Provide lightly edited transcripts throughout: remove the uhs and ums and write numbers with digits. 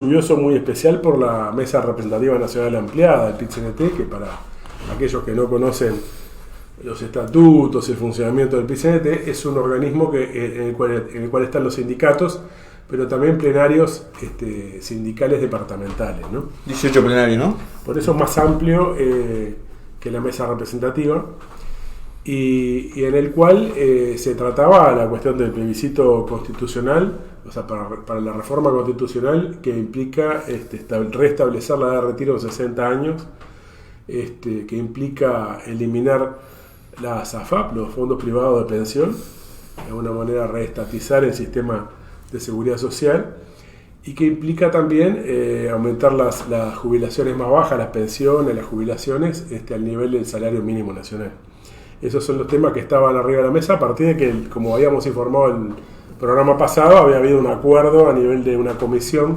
Orgulloso muy especial por la Mesa Representativa Nacional Ampliada, el PIT-CNT, que para aquellos que no conocen los estatutos y el funcionamiento del PIT-CNT, es un organismo en el cual están los sindicatos, pero también plenarios sindicales departamentales, ¿no? 18 plenarios, ¿no? Por eso es más amplio que la Mesa Representativa, y en el cual se trataba la cuestión del plebiscito constitucional, o sea, para la reforma constitucional que implica restablecer la edad de retiro en 60 años, que implica eliminar las AFAP, los fondos privados de pensión, de alguna manera reestatizar el sistema de seguridad social, y que implica también aumentar las jubilaciones más bajas, las pensiones, las jubilaciones, al nivel del salario mínimo nacional. Esos son los temas que estaban arriba de la mesa, a partir de que, como habíamos informado en el programa pasado, había habido un acuerdo a nivel de una comisión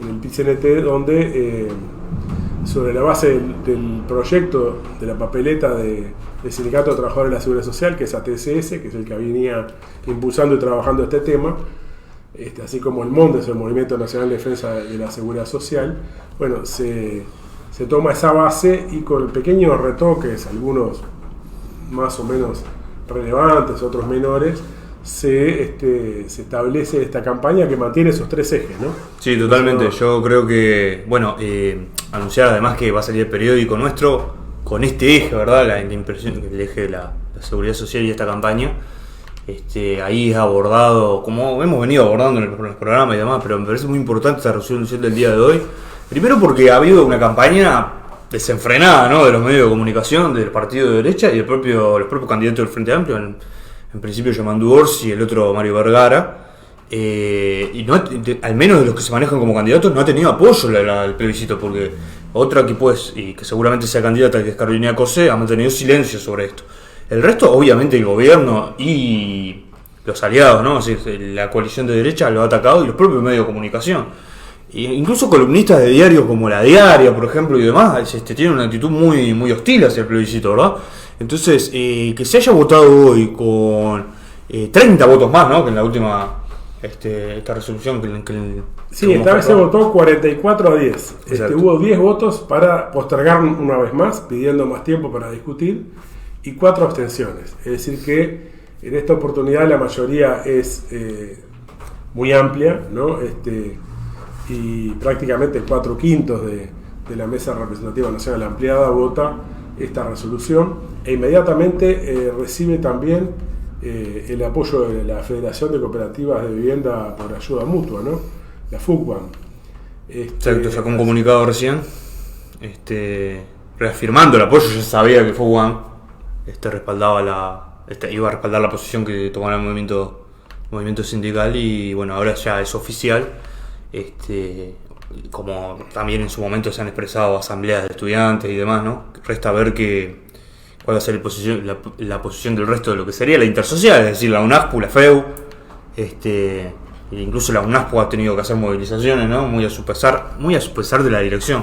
en el PIT-CNT donde, sobre la base del proyecto de la papeleta del Sindicato de Trabajadores de la Seguridad Social, que es ATCS, que es el que venía impulsando y trabajando este tema, así como el MONDES, el Movimiento Nacional de Defensa de la Seguridad Social, bueno, se toma esa base y con pequeños retoques, algunos más o menos relevantes, otros menores, se establece esta campaña que mantiene esos tres ejes, ¿no? Sí, totalmente. Yo creo que, bueno, anunciar además que va a salir el periódico nuestro con este eje, ¿verdad? El eje de la seguridad social y esta campaña. Ahí es abordado, como hemos venido abordando en el programa y demás, pero me parece muy importante esta resolución del día de hoy. Primero porque ha habido una campaña desenfrenada, ¿no?, de los medios de comunicación, del partido de derecha y los propios candidatos del Frente Amplio, en principio Yamandu Orsi y el otro Mario Vergara, y no, al menos de los que se manejan como candidatos, no ha tenido apoyo el plebiscito, porque otra que y que seguramente sea candidata, que es Carolina Cosé, ha mantenido silencio sobre esto. El resto, obviamente, el gobierno y los aliados, ¿no? Así, la coalición de derecha lo ha atacado, y los propios medios de comunicación. Incluso columnistas de diarios como La Diaria, por ejemplo, y demás, tienen una actitud muy, muy hostil hacia el plebiscito, ¿verdad? Entonces, que se haya votado hoy con 30 votos más, ¿no?, que en la última esta resolución sí, esta vez se votó 44-10. Hubo 10 votos para postergar una vez más, pidiendo más tiempo para discutir, y 4 abstenciones. Es decir que en esta oportunidad la mayoría es muy amplia, ¿no? Y prácticamente 4/5 de la Mesa Representativa Nacional Ampliada vota esta resolución, e inmediatamente recibe también el apoyo de la Federación de Cooperativas de Vivienda por Ayuda Mutua, ¿no?, la FUCBAM. Exacto, sacó un comunicado recién reafirmando el apoyo. Ya sabía que FUCBAM iba a respaldar la posición que tomara el movimiento sindical, y bueno, ahora ya es oficial. Como también en su momento se han expresado asambleas de estudiantes y demás, ¿no? Resta ver cuál va a ser la posición del resto de lo que sería la intersocial, es decir, la UNASPU, la FEU, incluso la UNASPU ha tenido que hacer movilizaciones, ¿no?, muy a su pesar de la dirección.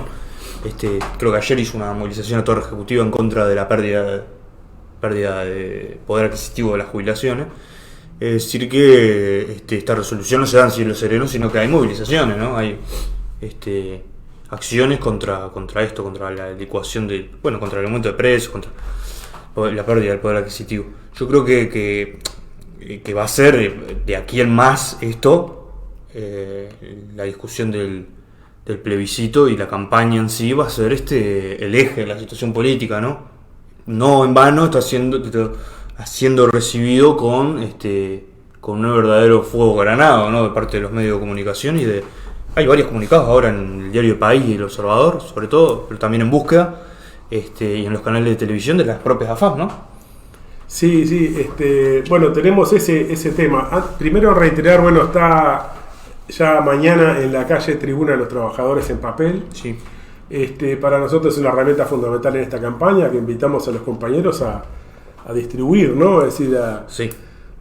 Creo que ayer hizo una movilización a Torre Ejecutiva en contra de la pérdida de poder adquisitivo de las jubilaciones. Es decir que esta resolución no se da en cielo sereno, sino que hay movilizaciones, ¿no? Hay acciones contra esto, contra la licuación contra el aumento de precios, contra la pérdida del poder adquisitivo. Yo creo que va a ser de aquí en más esto, la discusión del plebiscito y la campaña en sí va a ser el eje de la situación política, ¿no? No en vano está siendo recibido con un verdadero fuego granado, ¿no?, de parte de los medios de comunicación hay varios comunicados ahora en el diario El País y El Observador, sobre todo, pero también en Búsqueda, y en los canales de televisión de las propias AFAP, ¿no? Sí, bueno, tenemos ese tema. Primero reiterar, bueno, está ya mañana en la calle Tribuna de los Trabajadores en papel. Sí. Para nosotros es una herramienta fundamental en esta campaña, que invitamos a los compañeros a distribuir, ¿no? Es decir, sí.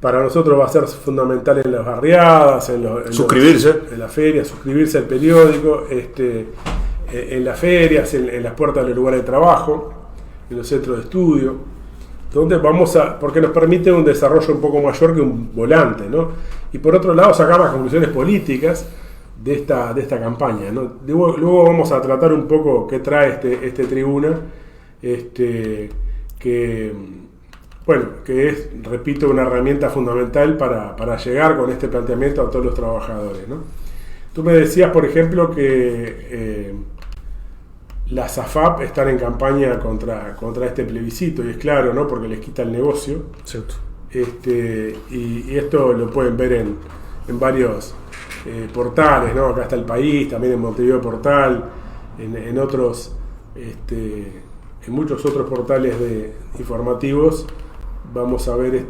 Para nosotros va a ser fundamental en las barriadas, suscribirse en las ferias, suscribirse al periódico, en las ferias, en las puertas de los lugares de trabajo, en los centros de estudio, donde porque nos permite un desarrollo un poco mayor que un volante, ¿no? Y por otro lado, sacar las conclusiones políticas de esta campaña, ¿no? Luego vamos a tratar un poco qué trae este tribuna, que es, repito, una herramienta fundamental para llegar con este planteamiento a todos los trabajadores, ¿no? Tú me decías, por ejemplo, que las AFAP están en campaña contra este plebiscito, y es claro, ¿no? Porque les quita el negocio. Cierto. Y esto lo pueden ver en varios portales, ¿no? Acá está El País, también en Montevideo Portal, en otros, en muchos otros portales informativos. Vamos a ver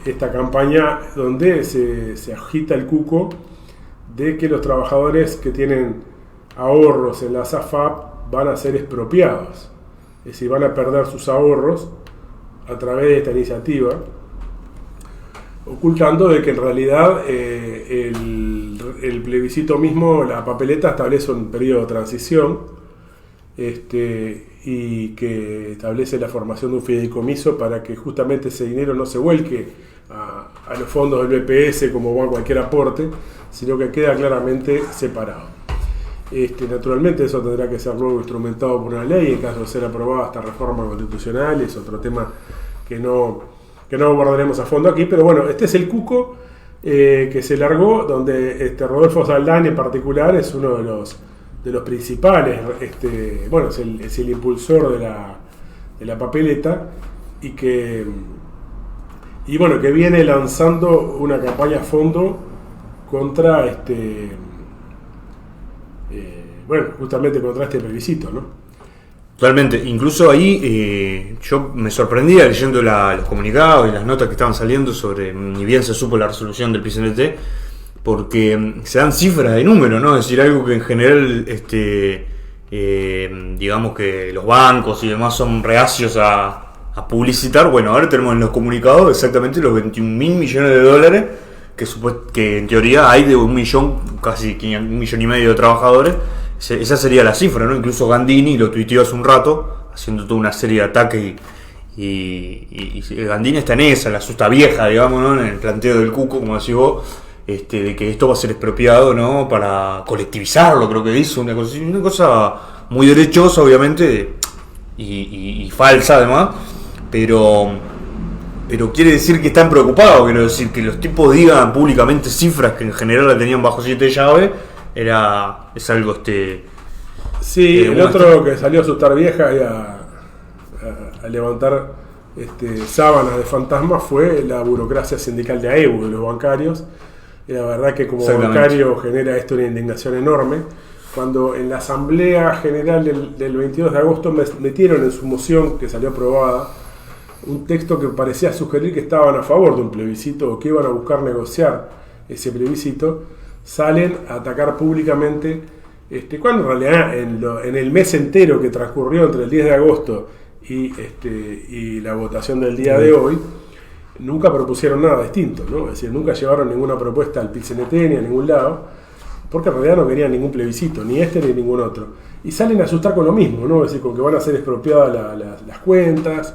esta campaña donde se agita el cuco de que los trabajadores que tienen ahorros en las AFAP van a ser expropiados, es decir, van a perder sus ahorros a través de esta iniciativa, ocultando de que en realidad el plebiscito mismo, la papeleta, establece un periodo de transición, y que establece la formación de un fideicomiso para que justamente ese dinero no se vuelque a los fondos del BPS como a cualquier aporte, sino que queda claramente separado. Naturalmente eso tendrá que ser luego instrumentado por una ley en caso de ser aprobada esta reforma constitucional, es otro tema que no abordaremos a fondo aquí, pero bueno, este es el cuco que se largó, donde Rodolfo Saldán en particular es uno de los principales, es el impulsor de la papeleta, que viene lanzando una campaña a fondo contra justamente contra este plebiscito, ¿no? Totalmente, incluso ahí yo me sorprendía leyendo los comunicados y las notas que estaban saliendo sobre, ni bien se supo la resolución del PCNT, porque se dan cifras de números, ¿no? Es decir, algo que en general, digamos que los bancos y demás son reacios a publicitar. Bueno, ahora tenemos en los comunicados exactamente los 21.000 millones de dólares que en teoría hay de 1 millón, casi 1,5 millones de trabajadores. Esa sería la cifra, ¿no? Incluso Gandini lo tuiteó hace un rato, haciendo toda una serie de ataques y Gandini está en esa, la asusta vieja, digamos, ¿no? En el planteo del cuco, como decís vos, de que esto va a ser expropiado, ¿no? Para colectivizarlo, creo que dice, una cosa muy derechosa, obviamente, y falsa además, pero quiere decir que están preocupados, quiero decir, que los tipos digan públicamente cifras que en general la tenían bajo 7 llaves. Es algo sí, el otro que salió a asustar vieja y a levantar sábanas de fantasmas fue la burocracia sindical de AEBU, de los bancarios. Y la verdad que como bancario genera esto una indignación enorme. Cuando en la Asamblea General del 22 de agosto metieron en su moción, que salió aprobada, un texto que parecía sugerir que estaban a favor de un plebiscito o que iban a buscar negociar ese plebiscito, salen a atacar públicamente, cuando en realidad en el mes entero que transcurrió entre el 10 de agosto y la votación del día de hoy, nunca propusieron nada distinto, ¿no? Es decir, nunca llevaron ninguna propuesta al PCNT ni a ningún lado, porque en realidad no querían ningún plebiscito, ni ni ningún otro. Y salen a asustar con lo mismo, ¿no? Es decir, con que van a ser expropiadas las cuentas.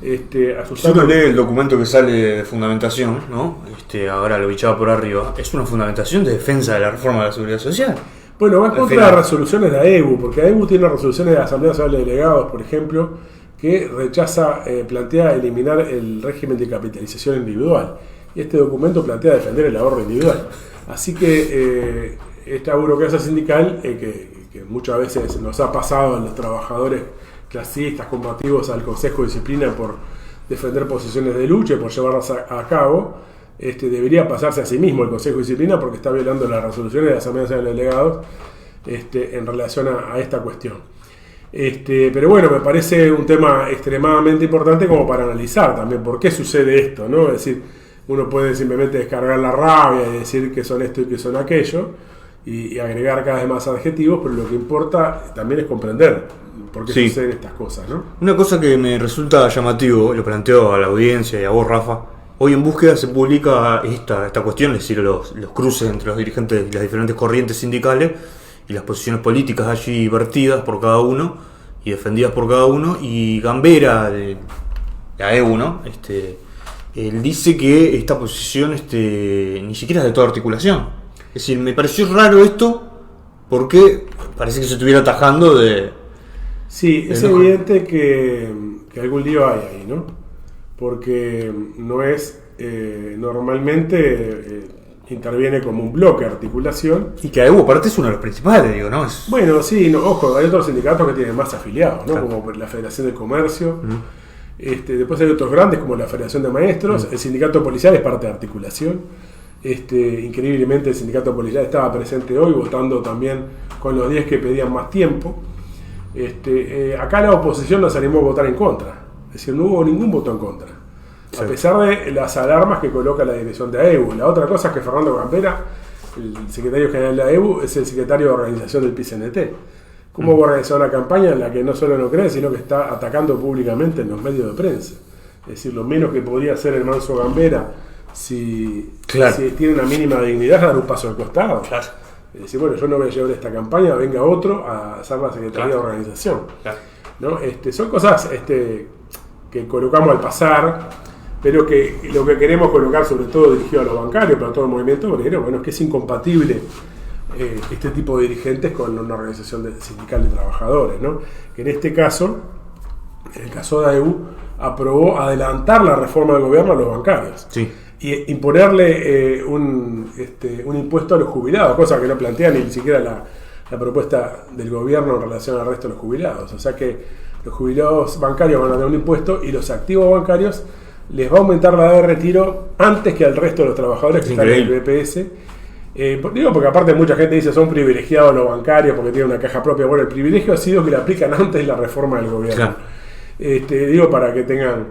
Si uno lee el documento que sale de fundamentación, ¿no? Ahora lo bichaba por arriba, es una fundamentación de defensa de la reforma de la seguridad social. Bueno, va contra las resoluciones de AEBU, porque AEBU tiene resoluciones de la Asamblea Nacional de Delegados, por ejemplo, que plantea eliminar el régimen de capitalización individual. Y este documento plantea defender el ahorro individual. Así que esta burocracia sindical, que muchas veces nos ha pasado a los trabajadores clasistas, combativos al Consejo de Disciplina por defender posiciones de lucha y por llevarlas a cabo, debería pasarse a sí mismo el Consejo de Disciplina, porque está violando las resoluciones de la Asamblea Nacional de Delegados en relación a esta cuestión. Pero bueno, me parece un tema extremadamente importante como para analizar también por qué sucede esto, ¿no? Es decir, uno puede simplemente descargar la rabia y decir que son esto y que son aquello y agregar cada vez más adjetivos, pero lo que importa también es comprender por qué suceden estas cosas, ¿no? Una cosa que me resulta llamativo, lo planteo a la audiencia y a vos, Rafa. Hoy en Búsqueda se publica esta cuestión, es decir, los cruces entre los dirigentes y las diferentes corrientes sindicales y las posiciones políticas allí vertidas por cada uno y defendidas por cada uno. Y Gambera, de AEBU, ¿no? Él dice que esta posición ni siquiera es de toda articulación. decir, me pareció raro esto, porque parece que se estuviera atajando de... Sí, es evidente que algún lío hay ahí, ¿no? Porque no es, normalmente interviene como un bloque de articulación. Y que AEU aparte es uno de los principales, digo, ¿no? Bueno, sí, no, ojo, hay otros sindicatos que tienen más afiliados, ¿no? Claro. Como la Federación de Comercio. Después hay otros grandes como la Federación de Maestros. El sindicato policial es parte de articulación. Increíblemente el sindicato policial estaba presente hoy votando también con los 10 que pedían más tiempo. Acá la oposición nos animó a votar en contra, es decir, no hubo ningún voto en contra, a pesar de las alarmas que coloca la dirección de AEU. La otra cosa es que Fernando Gambera, el secretario general de AEU, es el secretario de organización del PCNT. ¿Cómo va a organizar una campaña en la que no solo no cree, sino que está atacando públicamente en los medios de prensa? Es decir, lo menos que podría hacer el manso Gambera, si tiene una mínima dignidad, es dar un paso al costado. Claro. Es decir, bueno, yo no voy a llevar esta campaña, venga otro a hacer la Secretaría de Organización. Claro. ¿No? Son cosas que colocamos al pasar, pero que lo que queremos colocar, sobre todo dirigido a los bancarios, pero a todo el movimiento obrero, bueno, es que es incompatible este tipo de dirigentes con una organización sindical de trabajadores, ¿no? Que en este caso, en el caso de AEU, aprobó adelantar la reforma del gobierno a los bancarios. Sí. Y imponerle un impuesto a los jubilados, cosa que no plantea ni siquiera la propuesta del gobierno en relación al resto de los jubilados. O sea que los jubilados bancarios van a tener un impuesto y los activos bancarios les va a aumentar la edad de retiro antes que al resto de los trabajadores que están en el BPS. Digo, porque aparte mucha gente dice son privilegiados los bancarios porque tienen una caja propia. Bueno, el privilegio ha sido que le aplican antes de la reforma del gobierno. Claro. Digo, para que tengan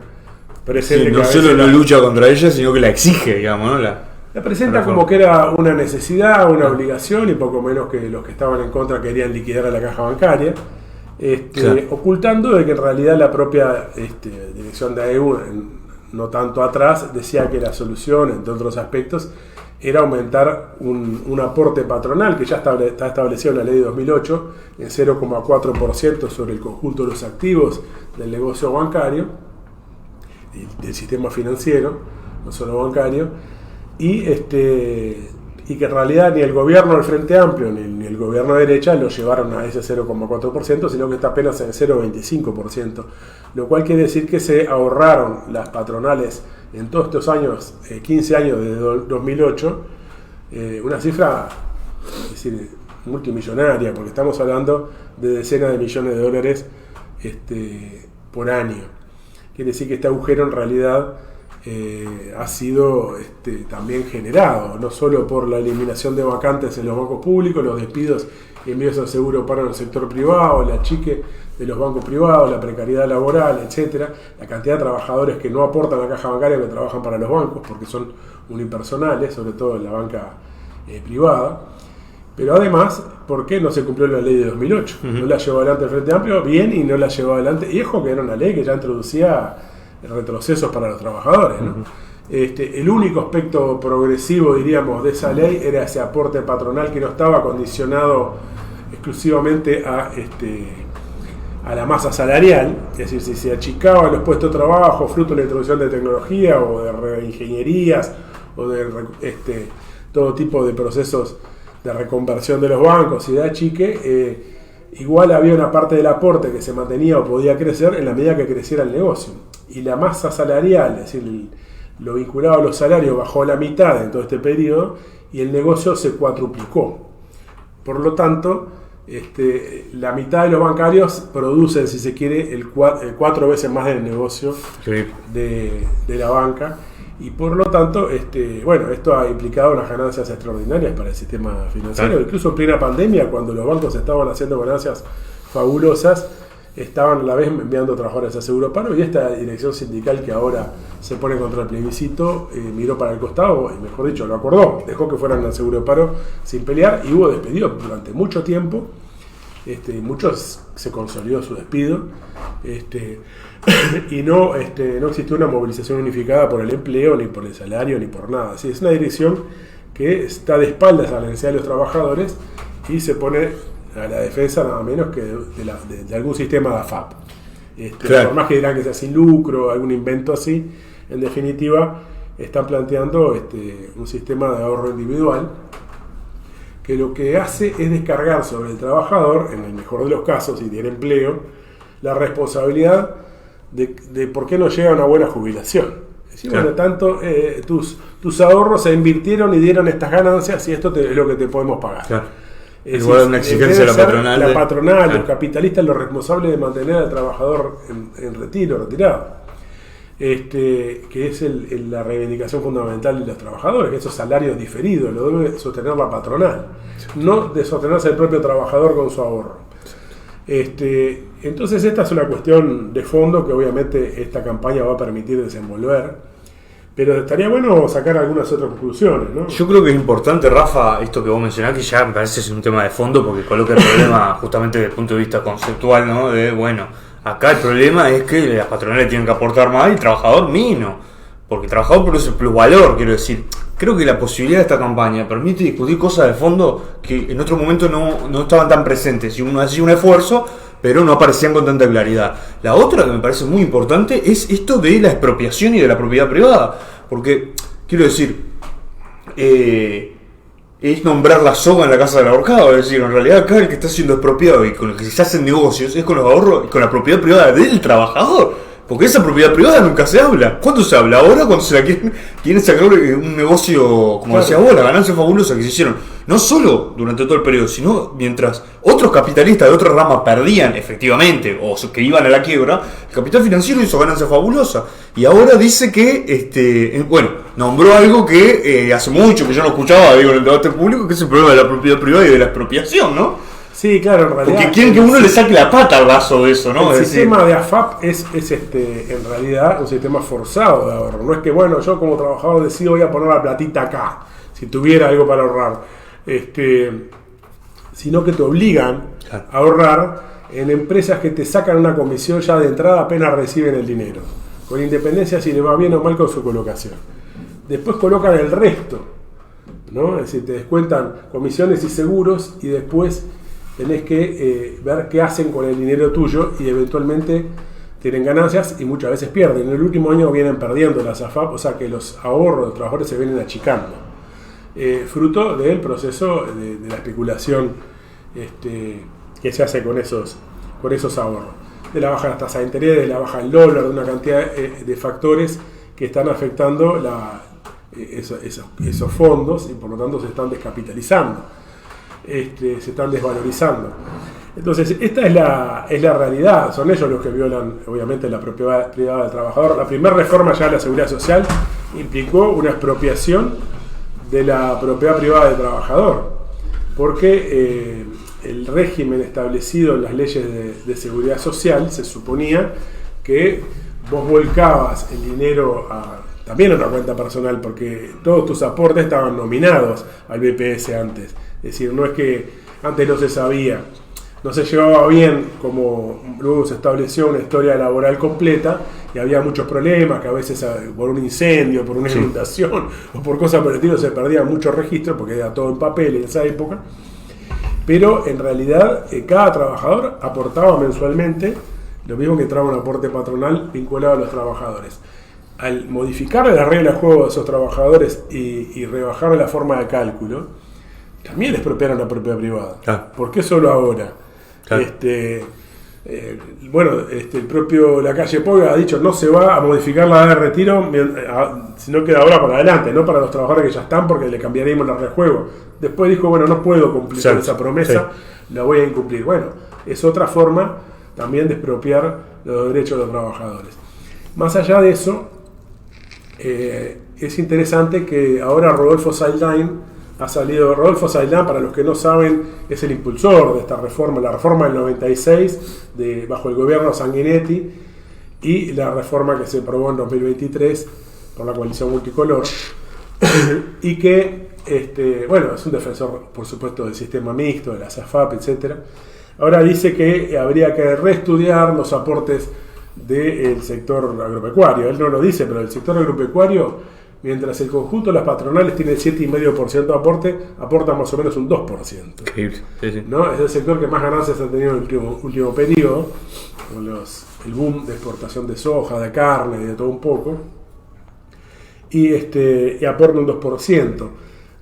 presente, sí, no que solo no lucha contra ella, sino que la exige, digamos, ¿no? La presenta como que era una necesidad, una obligación, y poco menos que los que estaban en contra querían liquidar a la caja bancaria, ocultando de que en realidad la propia dirección de AEU, no tanto atrás, decía que la solución, entre otros aspectos, era aumentar un aporte patronal que ya está establecido en la ley de 2008 en 0,4% sobre el conjunto de los activos del negocio bancario, del sistema financiero, no solo bancario, y que en realidad ni el gobierno del Frente Amplio ni el gobierno de derecha lo llevaron a ese 0,4%, sino que está apenas en 0,25%, lo cual quiere decir que se ahorraron las patronales en todos estos años, 15 años desde 2008, una cifra, es decir, multimillonaria, porque estamos hablando de decenas de millones de dólares por año. Quiere decir que este agujero en realidad ha sido también generado, no solo por la eliminación de vacantes en los bancos públicos, los despidos y envíos al seguro paro en el sector privado, la chique de los bancos privados, la precariedad laboral, etcétera, la cantidad de trabajadores que no aportan a la caja bancaria, que trabajan para los bancos, porque son unipersonales, sobre todo en la banca privada. Pero además, ¿por qué no se cumplió la ley de 2008? No la llevó adelante el Frente Amplio, bien, y no la llevó adelante. Y ojo que era una ley que ya introducía retrocesos para los trabajadores, ¿no? El único aspecto progresivo, diríamos, de esa ley era ese aporte patronal que no estaba condicionado exclusivamente a la masa salarial, es decir, si se achicaban los puestos de trabajo fruto de la introducción de tecnología o de reingenierías o de todo tipo de procesos de reconversión de los bancos y de achique, igual había una parte del aporte que se mantenía o podía crecer en la medida que creciera el negocio. Y la masa salarial, es decir, lo vinculado a los salarios bajó a la mitad en todo este periodo y el negocio se cuatruplicó. Por lo tanto, la mitad de los bancarios producen, si se quiere, 4 veces más del negocio de la banca. Y por lo tanto, esto ha implicado unas ganancias extraordinarias para el sistema financiero. Claro. Incluso en plena pandemia, cuando los bancos estaban haciendo ganancias fabulosas, estaban a la vez enviando trabajadores a seguro paro, y esta dirección sindical que ahora se pone contra el plebiscito miró para el costado, y mejor dicho, lo acordó, dejó que fueran al seguro paro sin pelear, y hubo despedidos durante mucho tiempo. Muchos se consolidó su despido, y no existió una movilización unificada por el empleo, ni por el salario, ni por nada. Así, es una dirección que está de espaldas a la necesidad de los trabajadores y se pone a la defensa nada menos que de algún sistema de AFAP. Claro. Por más que dirán que sea sin lucro, algún invento así, en definitiva están planteando un sistema de ahorro individual que lo que hace es descargar sobre el trabajador, en el mejor de los casos, si tiene empleo, la responsabilidad de por qué no llega a una buena jubilación. Es decir, Claro. bueno, tanto tus ahorros se invirtieron y dieron estas ganancias y esto es lo que te podemos pagar. Claro. Es Igual decir, una exigencia de la debe ser patronal. La patronal, Claro. los capitalistas, los responsables de mantener al trabajador en retirado. Que es la reivindicación fundamental de los trabajadores, que esos salarios diferidos lo debe sostener la patronal, no de sostenerse el propio trabajador con su ahorro. Entonces esta es una cuestión de fondo que obviamente esta campaña va a permitir desenvolver, pero estaría bueno sacar algunas otras conclusiones, ¿no? Yo creo que es importante, Rafa, esto que vos mencionás, que ya me parece es un tema de fondo, porque coloca el problema justamente desde el punto de vista conceptual, ¿no? De, bueno, acá el problema es que las patronales tienen que aportar más y el trabajador menos, porque el trabajador produce plusvalor, quiero decir. Creo que la posibilidad de esta campaña permite discutir cosas de fondo que en otro momento no estaban tan presentes, y uno hacía un esfuerzo, pero no aparecían con tanta claridad. La otra que me parece muy importante es esto de la expropiación y de la propiedad privada, porque, quiero decir, es nombrar la soga en la casa del ahorcado, es decir, en realidad acá el que está siendo expropiado y con el que se hacen negocios es con los ahorros y con la propiedad privada del trabajador. Porque esa propiedad privada nunca se habla. ¿Cuándo se habla? Ahora cuando se la quieren sacar un negocio, como Claro. decías vos, la ganancia fabulosa que se hicieron. No solo durante todo el periodo, sino mientras otros capitalistas de otra rama perdían efectivamente, o que iban a la quiebra, el capital financiero hizo ganancia fabulosa. Y ahora dice que, nombró algo que hace mucho que yo no escuchaba, digo, en el debate público, que es el problema de la propiedad privada y de la expropiación, ¿no? Sí, claro, en realidad. Porque quieren que uno le saque la pata al vaso de eso, ¿no? El Es decir, sistema de AFAP es en realidad un sistema forzado de ahorro. No es que, bueno, yo como trabajador decido voy a poner la platita acá, si tuviera algo para ahorrar. Sino que te obligan Claro. a ahorrar en empresas que te sacan una comisión ya de entrada apenas reciben el dinero, con independencia si le va bien o mal con su colocación. Después colocan el resto, ¿no? Es decir, te descuentan comisiones y seguros y después tenés que ver qué hacen con el dinero tuyo y eventualmente tienen ganancias y muchas veces pierden. En el último año vienen perdiendo las AFAP, o sea que los ahorros de los trabajadores se vienen achicando, fruto del proceso de la especulación que se hace con esos ahorros, de la baja tasa de interés, de la baja del dólar, de una cantidad de factores que están afectando esos fondos y por lo tanto se están descapitalizando. Se están desvalorizando. Entonces, esta es la realidad. Son ellos los que violan, obviamente, la propiedad privada del trabajador. La primera reforma ya de la Seguridad Social implicó una expropiación de la propiedad privada del trabajador, porque el régimen establecido en las leyes de Seguridad Social se suponía que vos volcabas el dinero también a una cuenta personal, porque todos tus aportes estaban nominados al BPS antes. Es decir, no es que antes no se sabía, no se llevaba bien, como luego se estableció una historia laboral completa y había muchos problemas, que a veces por un incendio, por una inundación o por cosas por el estilo se perdían muchos registros porque era todo en papel en esa época. Pero en realidad cada trabajador aportaba mensualmente lo mismo que entraba un aporte patronal vinculado a los trabajadores. Al modificar la regla de juego de esos trabajadores y rebajar la forma de cálculo, también expropiaron la propiedad privada. Claro. ¿Por qué solo ahora? Claro. El propio Lacalle Pou ha dicho no se va a modificar la edad de retiro, sino que de ahora para adelante, no para los trabajadores que ya están, porque le cambiaríamos la regla de juego. Después dijo, bueno, no puedo cumplir con esa promesa, la voy a incumplir. Bueno, es otra forma también de expropiar los derechos de los trabajadores. Más allá de eso, es interesante que ahora Rodolfo Saldán ha salido. Rodolfo Saldán, para los que no saben, es el impulsor de esta reforma, la reforma del 96 bajo el gobierno Sanguinetti y la reforma que se aprobó en 2023 por la coalición multicolor y que es un defensor, por supuesto, del sistema mixto, de la AFAP, etc. Ahora dice que habría que reestudiar los aportes del sector agropecuario. Él no lo dice, pero el sector agropecuario, mientras el conjunto de las patronales tiene el 7,5% de aporte, aporta más o menos un 2%. Increíble. Sí. ¿No? Es el sector que más ganancias ha tenido en el último periodo, con el boom de exportación de soja, de carne y de todo un poco, y aporta un 2%.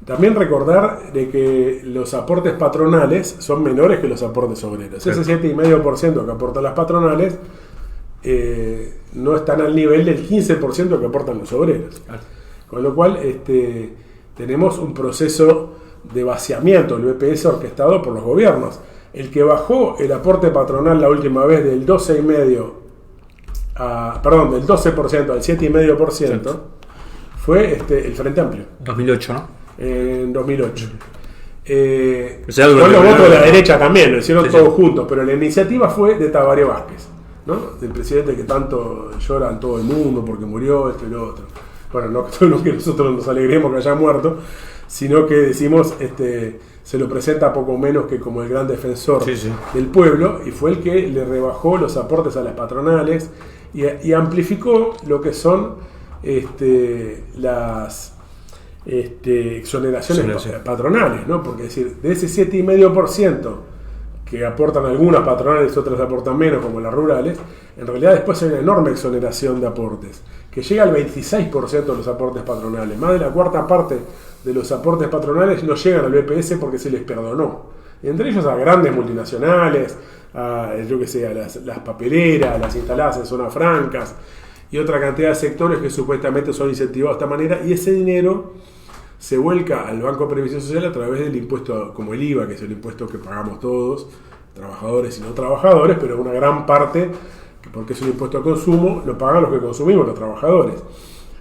También recordar de que los aportes patronales son menores que los aportes obreros. Claro. Ese 7,5% que aportan las patronales no están al nivel del 15% que aportan los obreros. Claro. Con lo cual tenemos un proceso de vaciamiento del BPS orquestado por los gobiernos. El que bajó el aporte patronal la última vez del 12,5% del 12% al 7,5% fue el Frente Amplio. 2008, ¿no? En 2008. O sea, con los durante votos de la ¿no? derecha también, lo hicieron Sí, todos sí. juntos, pero la iniciativa fue de Tabaré Vázquez, ¿no? Del presidente que tanto llora en todo el mundo porque murió, esto y lo otro. Bueno, no que nosotros nos alegremos que haya muerto, sino que decimos, se lo presenta poco menos que como el gran defensor Sí, sí. del pueblo, y fue el que le rebajó los aportes a las patronales y amplificó lo que son las exoneraciones Exoneración. patronales, ¿no? Porque es decir, de ese 7,5% que aportan algunas patronales, otras aportan menos, como las rurales, en realidad después hay una enorme exoneración de aportes, que llega al 26% de los aportes patronales. Más de la cuarta parte de los aportes patronales no llegan al BPS porque se les perdonó. Entre ellos a grandes multinacionales, yo que sé, a las papeleras, las instaladas en zonas francas y otra cantidad de sectores que supuestamente son incentivados de esta manera, y ese dinero se vuelca al Banco de Previsión Social a través del impuesto como el IVA, que es el impuesto que pagamos todos, trabajadores y no trabajadores, pero una gran parte, porque es un impuesto a consumo, lo pagan los que consumimos, los trabajadores.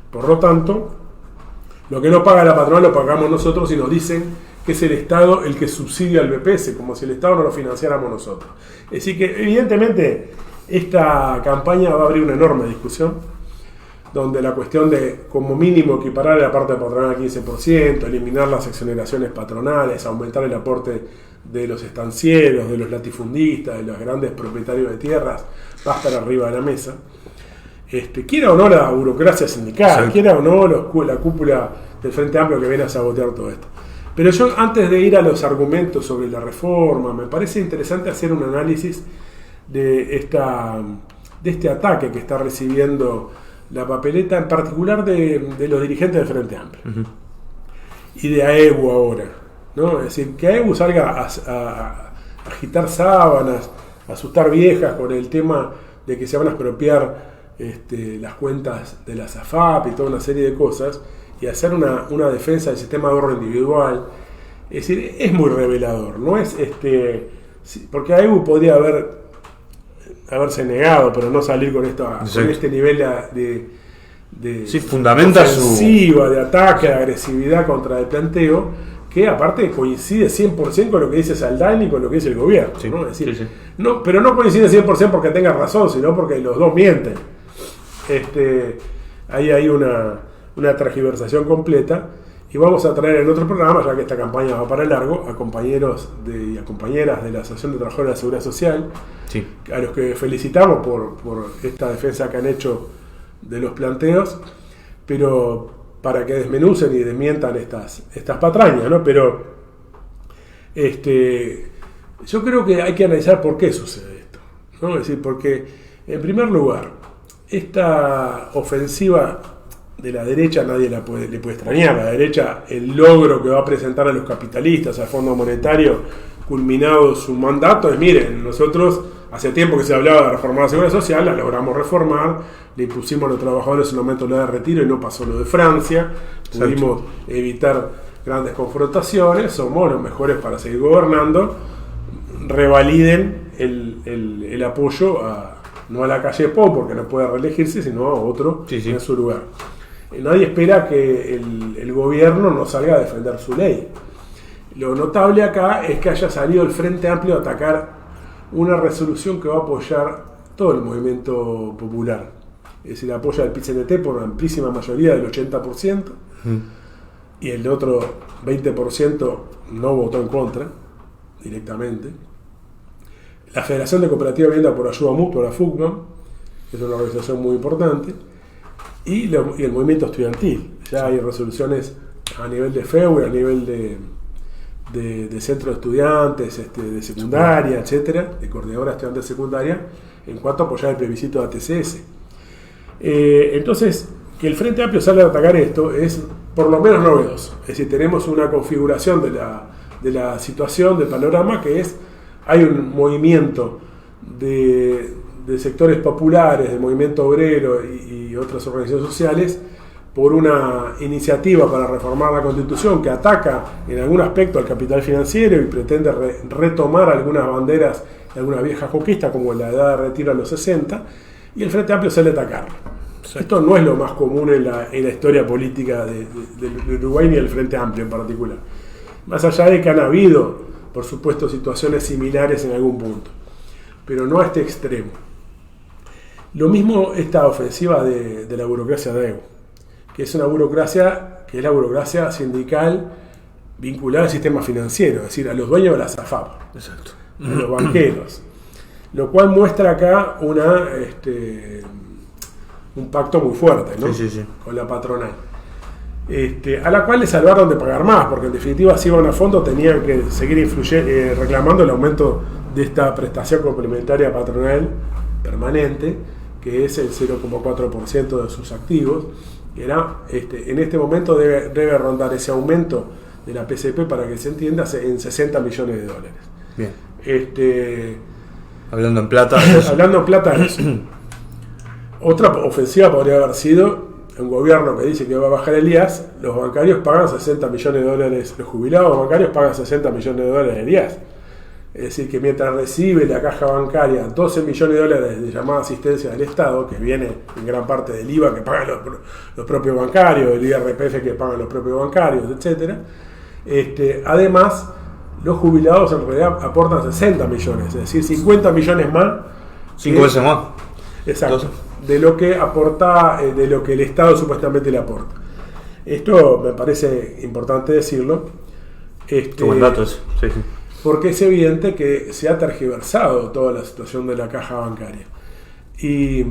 Por lo tanto, lo que no paga la patronal lo pagamos nosotros, y nos dicen que es el Estado el que subsidia al BPS, como si el Estado no lo financiáramos nosotros. Es decir que evidentemente esta campaña va a abrir una enorme discusión, donde la cuestión de, como mínimo, equiparar la parte patronal al 15%, eliminar las exoneraciones patronales, aumentar el aporte de los estancieros, de los latifundistas, de los grandes propietarios de tierras, va a estar arriba de la mesa. Quiera o no la burocracia sindical, sí. Quiera o no la cúpula del Frente Amplio que viene a sabotear todo esto. Pero yo, antes de ir a los argumentos sobre la reforma, me parece interesante hacer un análisis de este ataque que está recibiendo la papeleta, en particular de los dirigentes del Frente Amplio. Uh-huh. Y de AEBU ahora, ¿no? Es decir, que AEBU salga a agitar sábanas, a asustar viejas con el tema de que se van a expropiar las cuentas de la SAFAP y toda una serie de cosas, y hacer una defensa del sistema de ahorro individual. Es decir, es muy revelador, ¿no? Es porque AEBU podría haberse negado, pero no salir con este nivel de sí, fundamenta ofensiva, de ataque, de agresividad contra el planteo, que aparte coincide 100% con lo que dice Saldaña y con lo que dice el gobierno, sí, ¿no? Es decir, sí. No, pero no coincide 100% porque tenga razón, sino porque los dos mienten. Ahí hay una tergiversación completa, y vamos a traer en otro programa, ya que esta campaña va para largo, a compañeros y a compañeras de la Asociación de Trabajadores de la Seguridad Social, sí, a los que felicitamos por esta defensa que han hecho de los planteos, pero para que desmenucen y desmientan estas patrañas, ¿no? Pero yo creo que hay que analizar por qué sucede esto, ¿no? Es decir, porque en primer lugar, esta ofensiva de la derecha nadie le puede extrañar. La derecha, el logro que va a presentar a los capitalistas, al Fondo Monetario, culminado su mandato, es: miren, nosotros hace tiempo que se hablaba de reformar la Seguridad Social, la logramos reformar, le impusimos a los trabajadores un aumento de la edad de retiro y no pasó lo de Francia, pudimos evitar grandes confrontaciones, somos los mejores para seguir gobernando, revaliden el apoyo no a la calle Pou, porque no puede reelegirse, sino a otro en su lugar. Nadie espera que el gobierno no salga a defender su ley. Lo notable acá es que haya salido el Frente Amplio a atacar una resolución que va a apoyar todo el movimiento popular. Es decir, apoya al PIT-CNT por una amplísima mayoría del 80%, y el otro 20% no votó en contra directamente. La Federación de Cooperativas de Vivienda por Ayuda Mutua, la FUCNAM, que es una organización muy importante, y el movimiento estudiantil. Ya hay resoluciones a nivel de FEU, a nivel de centro de estudiantes, de secundaria, etcétera, de coordinadora de estudiantes de secundaria, en cuanto a apoyar el plebiscito de ATCS. Entonces, que el Frente Amplio salga a atacar esto es por lo menos novedoso. Es decir, tenemos una configuración de la situación, del panorama, que es, hay un movimiento de sectores populares, del movimiento obrero y otras organizaciones sociales, por una iniciativa para reformar la Constitución que ataca en algún aspecto al capital financiero y pretende retomar algunas banderas de algunas viejas conquistas, como la edad de retiro a los 60, y el Frente Amplio sale a atacarlo. Sí. Esto no es lo más común en la historia política de Uruguay, ni del Frente Amplio en particular. Más allá de que han habido, por supuesto, situaciones similares en algún punto, pero no a este extremo. Lo mismo esta ofensiva de la burocracia de EU, que es una burocracia que es la burocracia sindical vinculada al sistema financiero, es decir, a los dueños de la SAFAP, exacto, a los banqueros, lo cual muestra acá un pacto muy fuerte, ¿no? Sí. Con la patronal, a la cual le salvaron de pagar más, porque en definitiva si iban a fondo tenían que seguir reclamando el aumento de esta prestación complementaria patronal permanente, que es el 0,4% de sus activos. Era, en este momento debe rondar ese aumento de la PCP, para que se entienda, en 60 millones de dólares. Bien. Hablando en plata. Hablando en plata, eso. Otra ofensiva podría haber sido un gobierno que dice que va a bajar el IAS, los bancarios pagan 60 millones de dólares, los jubilados bancarios pagan 60 millones de dólares del IAS. Es decir, que mientras recibe la caja bancaria 12 millones de dólares de llamada asistencia del Estado, que viene en gran parte del IVA que pagan los propios bancarios, del IRPF que pagan los propios bancarios, etc. Además, los jubilados en realidad aportan 60 millones, es decir, 50 millones más. 5 veces más. Exacto. De lo que aporta, de lo que el Estado supuestamente le aporta. Esto me parece importante decirlo. Qué buen dato eso. Sí. Porque es evidente que se ha tergiversado toda la situación de la caja bancaria. Y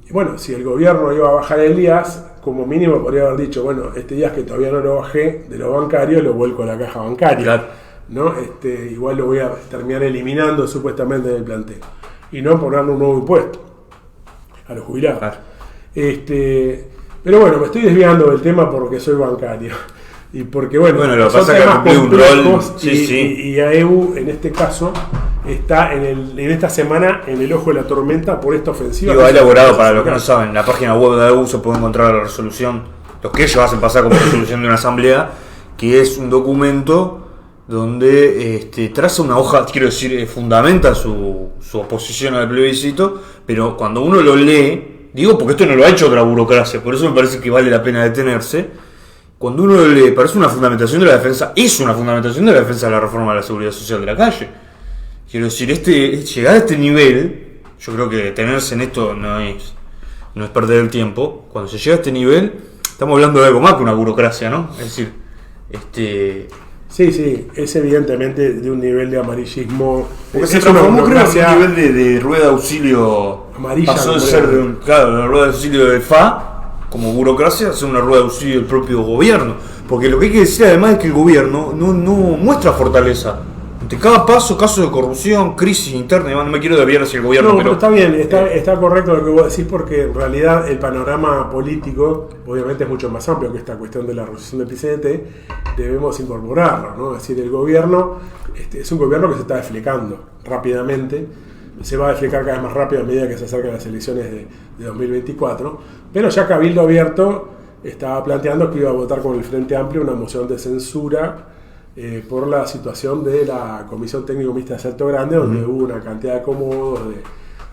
bueno, si el gobierno iba a bajar el IAS, como mínimo podría haber dicho, bueno, este IAS que todavía no lo bajé de los bancarios, lo vuelco a la caja bancaria. Claro. ¿No? Igual lo voy a terminar eliminando supuestamente del planteo. Y no ponerle un nuevo impuesto a los jubilados. Claro. Pero bueno, me estoy desviando del tema porque soy bancario. Y porque lo que pasa es que ha cumplido un rol. Y AEU en este caso está en esta semana en el ojo de la tormenta por esta ofensiva. Ha elaborado, para los que no saben, en la página web de AEU se puede encontrar la resolución, los que ellos hacen pasar como resolución de una asamblea, que es un documento donde traza una hoja, quiero decir, fundamenta su oposición al plebiscito, pero cuando uno lo lee, digo porque esto no lo ha hecho otra burocracia, por eso me parece que vale la pena detenerse. Cuando uno lo lee, parece una fundamentación de la defensa, es una fundamentación de la defensa de la reforma de la seguridad social de la calle. Quiero decir, llegar a este nivel, yo creo que detenerse en esto no es perder el tiempo. Cuando se llega a este nivel, estamos hablando de algo más que una burocracia, ¿no? Es decir, Sí, es evidentemente de un nivel de amarillismo. Porque se transformó, creo, en un nivel de rueda de auxilio. Amarilla. Pasó de ser la rueda de auxilio de FA, como burocracia, hacer una rueda de auxilio del propio gobierno. Porque lo que hay que decir además es que el gobierno no muestra fortaleza. Ante cada paso, caso de corrupción, crisis interna, no me quiero desviar hacia el gobierno. No, pero está bien, está correcto lo que vos decís, porque en realidad el panorama político obviamente es mucho más amplio que esta cuestión de la resolución del presidente. Debemos incorporarlo, ¿no? Es decir, el gobierno es un gobierno que se está desflecando rápidamente, se va a desflecar cada vez más rápido a medida que se acercan las elecciones de 2024, pero ya Cabildo Abierto estaba planteando que iba a votar con el Frente Amplio una moción de censura por la situación de la Comisión Técnico Mixta de Salto Grande, donde hubo una cantidad de acomodos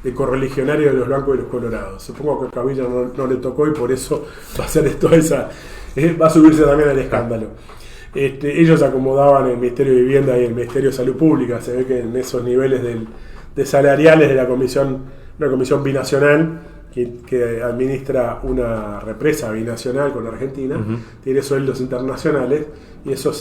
de correligionarios de los blancos y los colorados. Supongo que a Cabildo no le tocó y por eso va a hacer va a subirse también al escándalo. Ellos acomodaban el Ministerio de Vivienda y el Ministerio de Salud Pública. Se ve que en esos niveles de salariales de la comisión, una comisión binacional que administra una represa binacional con Argentina, tiene sueldos internacionales, y eso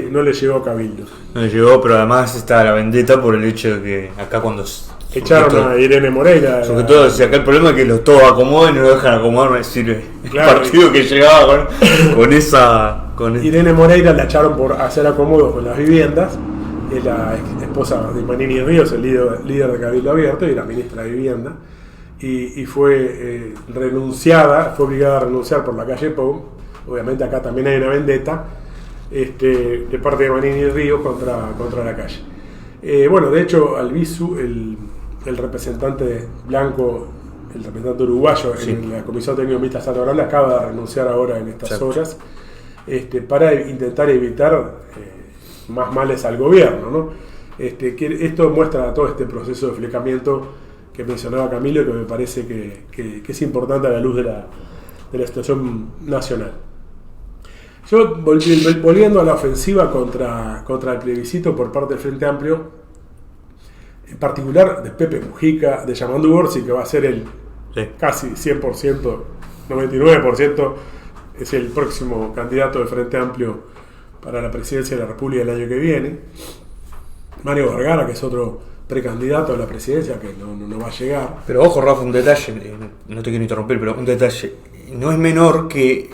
no le llegó a Cabildo. No le llegó, pero además está la vendetta por el hecho de que acá cuando echaron a Irene Moreira. Sobre todo, si acá el problema es que los todos acomodan y no lo dejan acomodar, es decir, claro, el partido que llegaba con esa... Irene Moreira la echaron por hacer acomodos con las viviendas. Es la esposa de Manini Ríos, el líder de Cabildo Abierto, y la ministra de Vivienda. Y fue fue obligada a renunciar por la calle Pou, obviamente acá también hay una vendetta de parte de Manini y Ríos contra la calle. Bueno, de hecho, Albizu, el representante blanco, el representante uruguayo en la Comisión Técnica Mixta Electoral, acaba de renunciar ahora en estas horas para intentar evitar más males al gobierno, ¿no? Esto muestra todo este proceso de flecamiento que mencionaba Camilo, que me parece que es importante a la luz de la situación nacional. Yo, volviendo a la ofensiva contra el plebiscito por parte del Frente Amplio, en particular de Pepe Mujica, de Yamandu Orsi, que va a ser el casi 100%, 99%, es el próximo candidato del Frente Amplio para la presidencia de la República el año que viene. Mario Vergara, que es otro precandidato a la presidencia, que no va a llegar. Pero ojo, Rafa, un detalle, no te quiero interrumpir, pero un detalle. No es menor que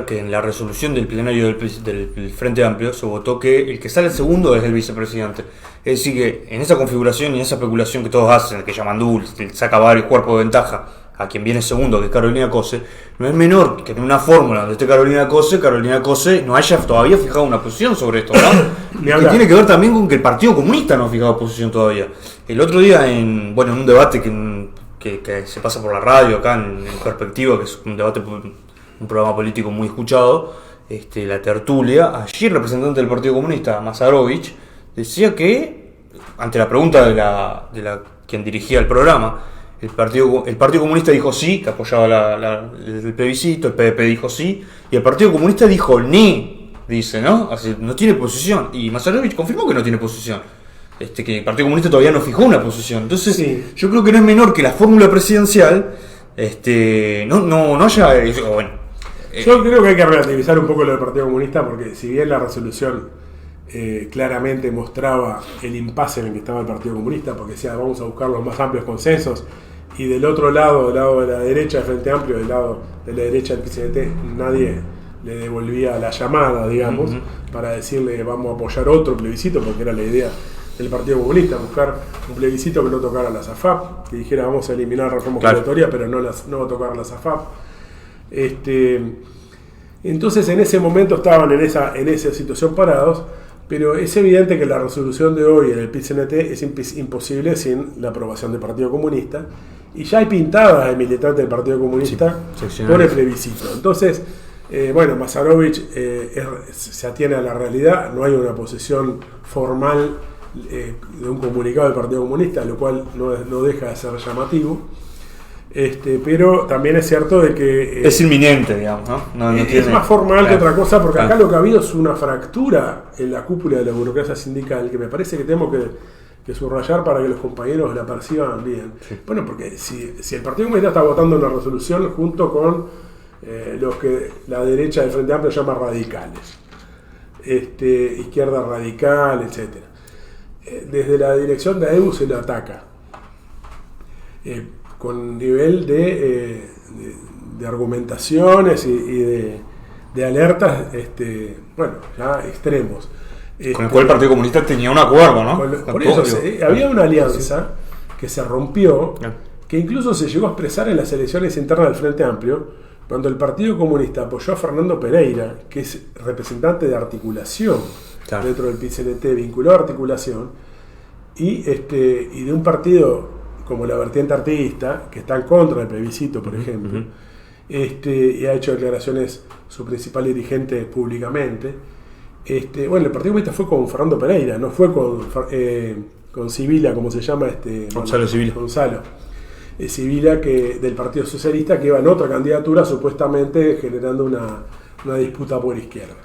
en la resolución del plenario del Frente Amplio se votó que el que sale segundo es el vicepresidente. Es decir, que en esa configuración y en esa especulación que todos hacen, que Yamandu saca varios cuerpos de ventaja a quien viene segundo, que es Carolina Cose, no es menor que en una fórmula donde esté Carolina Cose no haya todavía fijado una posición sobre esto, ¿no? Que tiene que ver también con que el Partido Comunista no ha fijado posición todavía. El otro día, en un debate que se pasa por la radio acá en Perspectiva, que es un debate, un programa político muy escuchado, la tertulia, allí el representante del Partido Comunista, Mazarovich, decía que, ante la pregunta de la quien dirigía el programa, el Partido Comunista dijo sí, que apoyaba el plebiscito, el PDP dijo sí, y el Partido Comunista dijo ni, dice, ¿no? Así, no tiene posición, y Mazarovich confirmó que no tiene posición. Que el Partido Comunista todavía no fijó una posición. Entonces, yo creo que no es menor que la fórmula presidencial no haya... Bueno, yo creo que hay que relativizar un poco lo del Partido Comunista, porque si bien la resolución claramente mostraba el impasse en el que estaba el Partido Comunista, porque decía vamos a buscar los más amplios consensos, y del otro lado, del lado de la derecha del Frente Amplio, del lado de la derecha del PCNT, nadie le devolvía la llamada, digamos, para decirle vamos a apoyar otro plebiscito, porque era la idea del Partido Comunista, buscar un plebiscito que no tocara las AFAP, que dijera vamos a eliminar la reforma obligatoria, pero no va a tocar las AFAP. Entonces en ese momento estaban en esa situación parados, pero es evidente que la resolución de hoy en el PCNT es imposible sin la aprobación del Partido Comunista, y ya hay pintadas de militantes del Partido Comunista por el plebiscito. Entonces, Mazarovich se atiene a la realidad, no hay una posición formal de un comunicado del Partido Comunista, lo cual no deja de ser llamativo, pero también es cierto de que es inminente, digamos, ¿no? Es más formal que otra cosa, porque acá lo que ha habido es una fractura en la cúpula de la burocracia sindical que me parece que tenemos que subrayar para que los compañeros la perciban bien. Bueno, porque si el Partido Comunista está votando una resolución junto con los que la derecha del Frente Amplio llama radicales, izquierda radical, etcétera, desde la dirección de AEBU se lo ataca con nivel de argumentaciones y de alertas ya extremos, con el cual el Partido Comunista tenía un acuerdo, ¿no? Por eso había una alianza que se rompió, que incluso se llegó a expresar en las elecciones internas del Frente Amplio, cuando el Partido Comunista apoyó a Fernando Pereira, que es representante de articulación dentro del PCNT, vinculado a articulación, y de un partido como la vertiente artiguista, que está en contra del plebiscito, por ejemplo, y ha hecho declaraciones su principal dirigente públicamente. El Partido Comunista fue con Fernando Pereira, no fue con Sibila, como se llama, Gonzalo Sibila. Sibila, del Partido Socialista, que iba en otra candidatura, supuestamente generando una disputa por izquierda.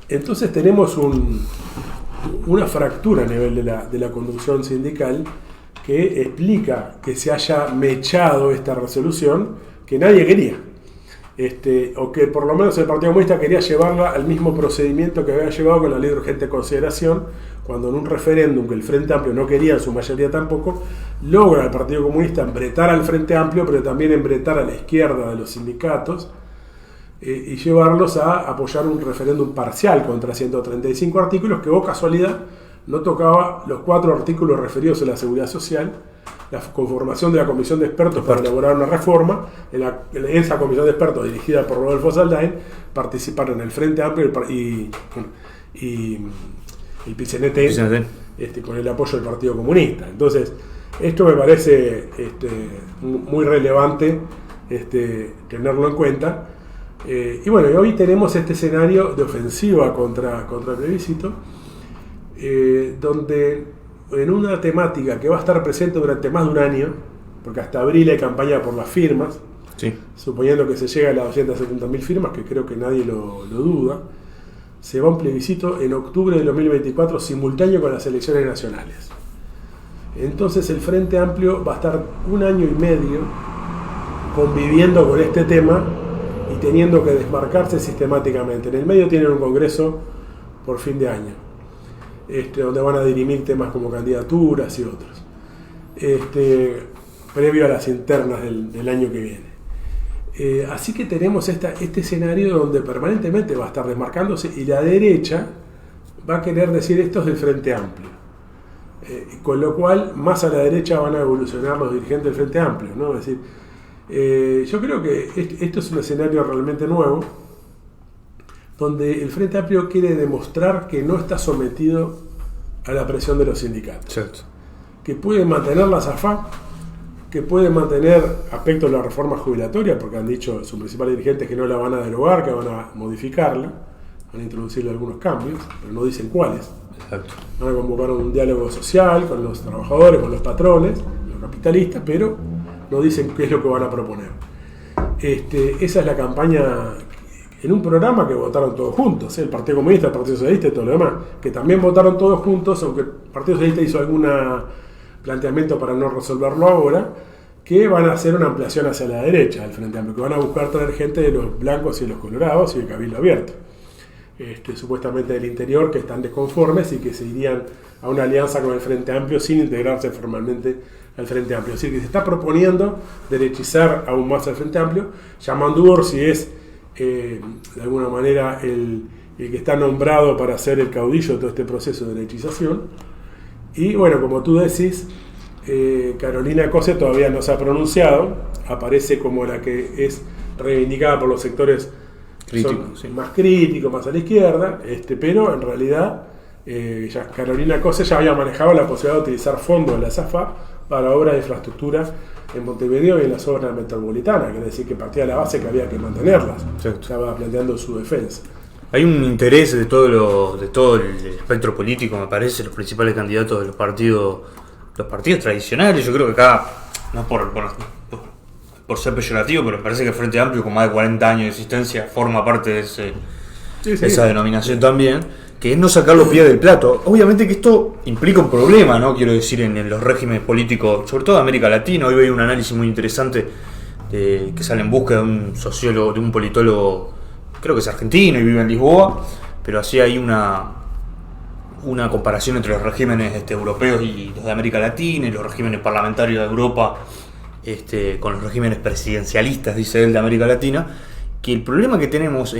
Entonces tenemos una fractura a nivel de la conducción sindical que explica que se haya mechado esta resolución que nadie quería. O que por lo menos el Partido Comunista quería llevarla al mismo procedimiento que había llevado con la ley de urgente consideración, cuando en un referéndum que el Frente Amplio no quería, en su mayoría tampoco, logra el Partido Comunista embretar al Frente Amplio, pero también embretar a la izquierda de los sindicatos, y llevarlos a apoyar un referéndum parcial contra 135 artículos que, casualidad, no tocaba los 4 artículos referidos a la seguridad social, la conformación de la comisión de expertos para elaborar una reforma. En esa comisión de expertos, dirigida por Rodolfo Saldain, participaron el Frente Amplio y el PCNT, con el apoyo del Partido Comunista. Entonces, esto me parece muy relevante tenerlo en cuenta. Y bueno, hoy tenemos este escenario de ofensiva contra el plebiscito, donde en una temática que va a estar presente durante más de un año, porque hasta abril hay campaña por las firmas, sí, suponiendo que se llegue a las 270.000 firmas, que creo que nadie lo duda, se va a un plebiscito en octubre de 2024 simultáneo con las elecciones nacionales. Entonces el Frente Amplio va a estar un año y medio conviviendo con este tema y teniendo que desmarcarse sistemáticamente. En el medio tienen un congreso por fin de año, donde van a dirimir temas como candidaturas y otros, previo a las internas del año que viene. Así que tenemos este escenario donde permanentemente va a estar desmarcándose, y la derecha va a querer decir esto es del Frente Amplio. Con lo cual, más a la derecha van a evolucionar los dirigentes del Frente Amplio, ¿no? Es decir, yo creo que esto es un escenario realmente nuevo, donde el Frente Amplio quiere demostrar que no está sometido a la presión de los sindicatos. Cierto. Que puede mantener la SAFAP, que puede mantener aspectos de la reforma jubilatoria, porque han dicho sus principales dirigentes que no la van a derogar, que van a modificarla, van a introducirle algunos cambios, pero no dicen cuáles. Exacto. Van a convocar un diálogo social con los trabajadores, con los patrones, los capitalistas, pero no dicen qué es lo que van a proponer. Esa es la campaña en un programa que votaron todos juntos, el Partido Comunista, el Partido Socialista y todo lo demás, que también votaron todos juntos, aunque el Partido Socialista hizo algún planteamiento para no resolverlo ahora, que van a hacer una ampliación hacia la derecha del Frente Amplio, que van a buscar traer gente de los blancos y de los colorados y de Cabildo Abierto, supuestamente del interior, que están desconformes y que se irían a una alianza con el Frente Amplio sin integrarse formalmente al Frente Amplio. Es decir, que se está proponiendo derechizar aún más al Frente Amplio. Yamandur, si es de alguna manera el que está nombrado para ser el caudillo de todo este proceso de derechización. Y bueno, como tú decís, Carolina Cose todavía no se ha pronunciado, aparece como la que es reivindicada por los sectores más críticos, más a la izquierda, pero en realidad Carolina Cose ya había manejado la posibilidad de utilizar fondos de la SAFA para obras de infraestructura en Montevideo y en la zona metropolitana, quiere decir que partía de la base que había que mantenerlas. Estaba planteando su defensa. Hay un interés de todo el espectro político, me parece, los principales candidatos de los partidos tradicionales. Yo creo que acá, no por ser peyorativo, pero me parece que el Frente Amplio, con más de 40 años de existencia, forma parte de esa denominación también, que es no sacar los pies del plato. Obviamente que esto implica un problema, ¿no? Quiero decir, en los regímenes políticos, sobre todo de América Latina. Hoy veo un análisis muy interesante que sale en busca de un sociólogo, de un politólogo, creo que es argentino y vive en Lisboa, pero así hay una comparación entre los regímenes europeos y los de América Latina, y los regímenes parlamentarios de Europa con los regímenes presidencialistas, dice él, de América Latina, que el problema que tenemos,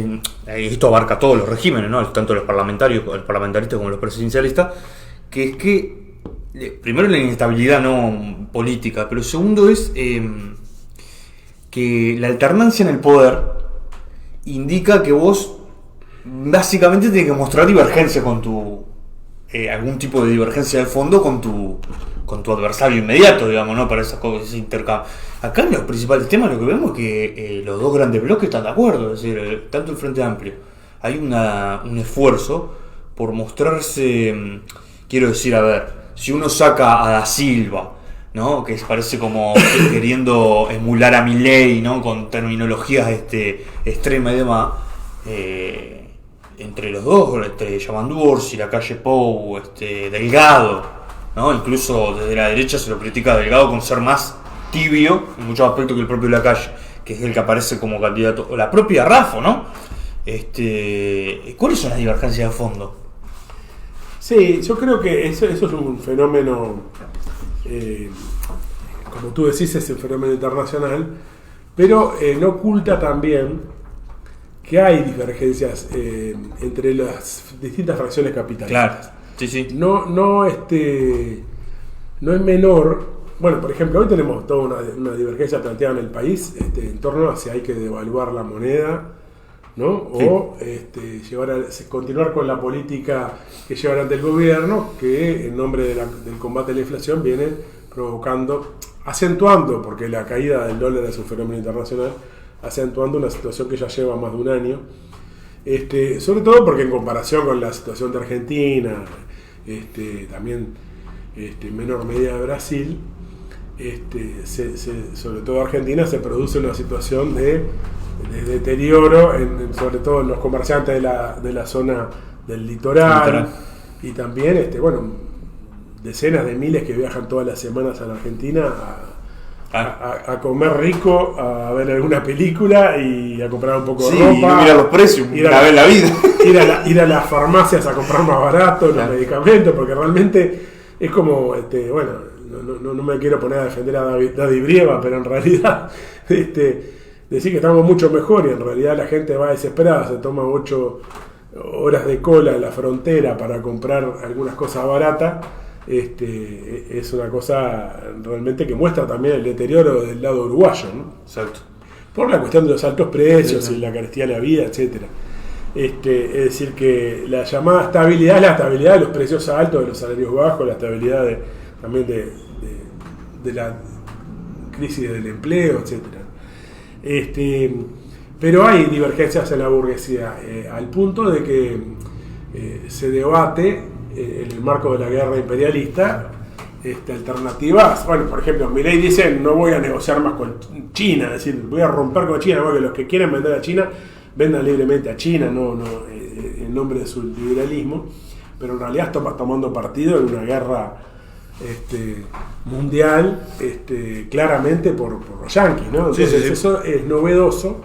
esto abarca todos los regímenes, ¿no? Tanto los parlamentaristas como los presidencialistas, que es que, primero, la inestabilidad no política, pero segundo es que la alternancia en el poder indica que vos básicamente tenés que mostrar divergencia con algún tipo de divergencia del fondo con tu adversario inmediato, digamos, ¿no? Para esas cosas, ese intercambio. Acá en los principales temas lo que vemos es que los dos grandes bloques están de acuerdo, es decir, tanto el Frente Amplio, hay un esfuerzo por mostrarse, quiero decir, a ver, si uno saca a Da Silva, ¿no? Que parece como queriendo emular a Milei, ¿no? Con terminologías extremas y demás, entre los dos, entre Yamandur y la calle Pou, Delgado, ¿no? Incluso desde la derecha se lo critica a Delgado con ser más tibio en muchos aspectos que el propio Lacalle, que es el que aparece como candidato, o la propia Raffo, ¿no? ¿Cuáles son las divergencias de fondo? Sí, yo creo que eso es un fenómeno, como tú decís, es un fenómeno internacional, pero no oculta también que hay divergencias entre las distintas fracciones capitalistas. Claro, sí. No es menor bueno, por ejemplo, hoy tenemos toda una divergencia planteada en el país en torno a si hay que devaluar la moneda, ¿no? Sí. O continuar con la política que lleva adelante el gobierno, que en nombre del combate a la inflación viene provocando, acentuando, porque la caída del dólar es un fenómeno internacional, acentuando una situación que ya lleva más de un año. Sobre todo porque en comparación con la situación de Argentina, también en menor medida de Brasil, sobre todo Argentina, se produce una situación de deterioro, sobre todo en los comerciantes de la zona del litoral. Y también decenas de miles que viajan todas las semanas a la Argentina a comer rico, a ver alguna película y a comprar un poco de ropa. Y no mirar los precios, ir a ver la vida. Ir a las farmacias a comprar más barato los medicamentos, porque realmente es como, no me quiero poner a defender a David Brieva, pero en realidad decir que estamos mucho mejor, y en realidad la gente va desesperada, se toma 8 horas de cola en la frontera para comprar algunas cosas baratas. Es una cosa realmente que muestra también el deterioro del lado uruguayo, ¿no? Exacto. Por la cuestión de los altos precios y la carestía de la vida, etcétera. Es decir, que la llamada estabilidad es la estabilidad de los precios altos, de los salarios bajos, la estabilidad también de la crisis del empleo, etcétera. Pero hay divergencias en la burguesía, al punto de que se debate en el marco de la guerra imperialista alternativas. Bueno, por ejemplo, Milei dice: no voy a negociar más con China, es decir, voy a romper con China, porque los que quieren vender a China vendan libremente a China, no en nombre de su liberalismo, pero en realidad está tomando partido en una guerra mundial, claramente por los yanquis, ¿no? Entonces, sí. Eso es novedoso,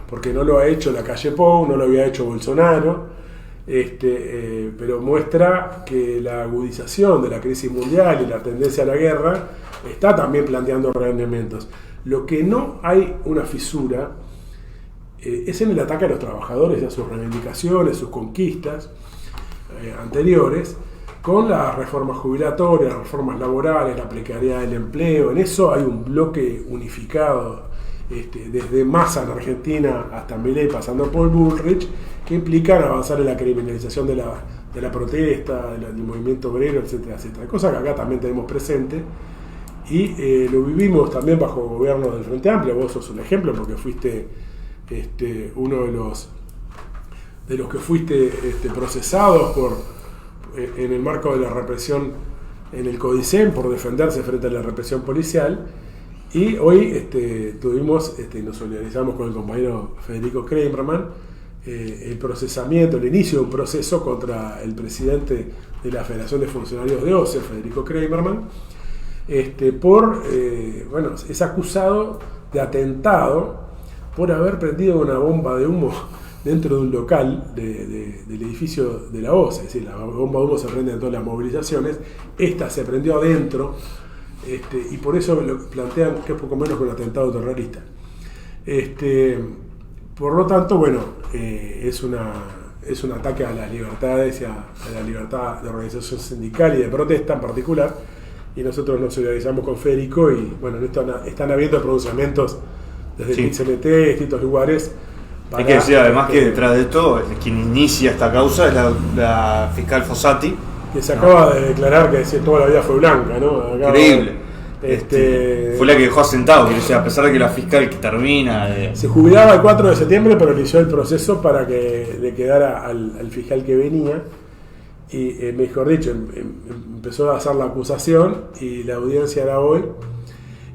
porque no lo ha hecho Lacalle Pou, no lo había hecho Bolsonaro, pero muestra que la agudización de la crisis mundial y la tendencia a la guerra está también planteando rearmamentos. Lo que no hay una fisura es en el ataque a los trabajadores y a sus reivindicaciones, sus conquistas anteriores, con las reformas jubilatorias, las reformas laborales, la precariedad del empleo. En eso hay un bloque unificado, desde Massa en Argentina hasta Milei, pasando por Bullrich, que implican avanzar en la criminalización de la protesta, del movimiento obrero, etcétera, etcétera. Cosa que acá también tenemos presente, y lo vivimos también bajo el gobierno del Frente Amplio. Vos sos un ejemplo, porque fuiste uno de los que fuiste procesados en el marco de la represión en el CODICEN por defenderse frente a la represión policial. Y hoy tuvimos, nos solidarizamos con el compañero Federico Kramerman, el procesamiento, el inicio de un proceso contra el presidente de la Federación de Funcionarios de OCE, Federico Kramerman, es acusado de atentado por haber prendido una bomba de humo dentro de un local del edificio de la OCE. Es decir, la bomba de humo se prende en todas las movilizaciones, esta se prendió adentro, y por eso lo plantean que es poco menos que un atentado terrorista. Por lo tanto, es un ataque a las libertades y a la libertad de organización sindical y de protesta en particular, y nosotros nos solidarizamos con Federico, y en esto están habiendo pronunciamientos desde el PIT-CNT, distintos lugares. Hay que decir además que detrás de esto, quien inicia esta causa es la fiscal Fossati, que se acaba de declarar que toda la vida fue blanca, ¿no? Increíble. Fue la que dejó asentado, a pesar de que la fiscal que termina... Se jubilaba el 4 de septiembre, pero inició el proceso para que le quedara al fiscal que venía, y mejor dicho, empezó a hacer la acusación, y la audiencia era hoy,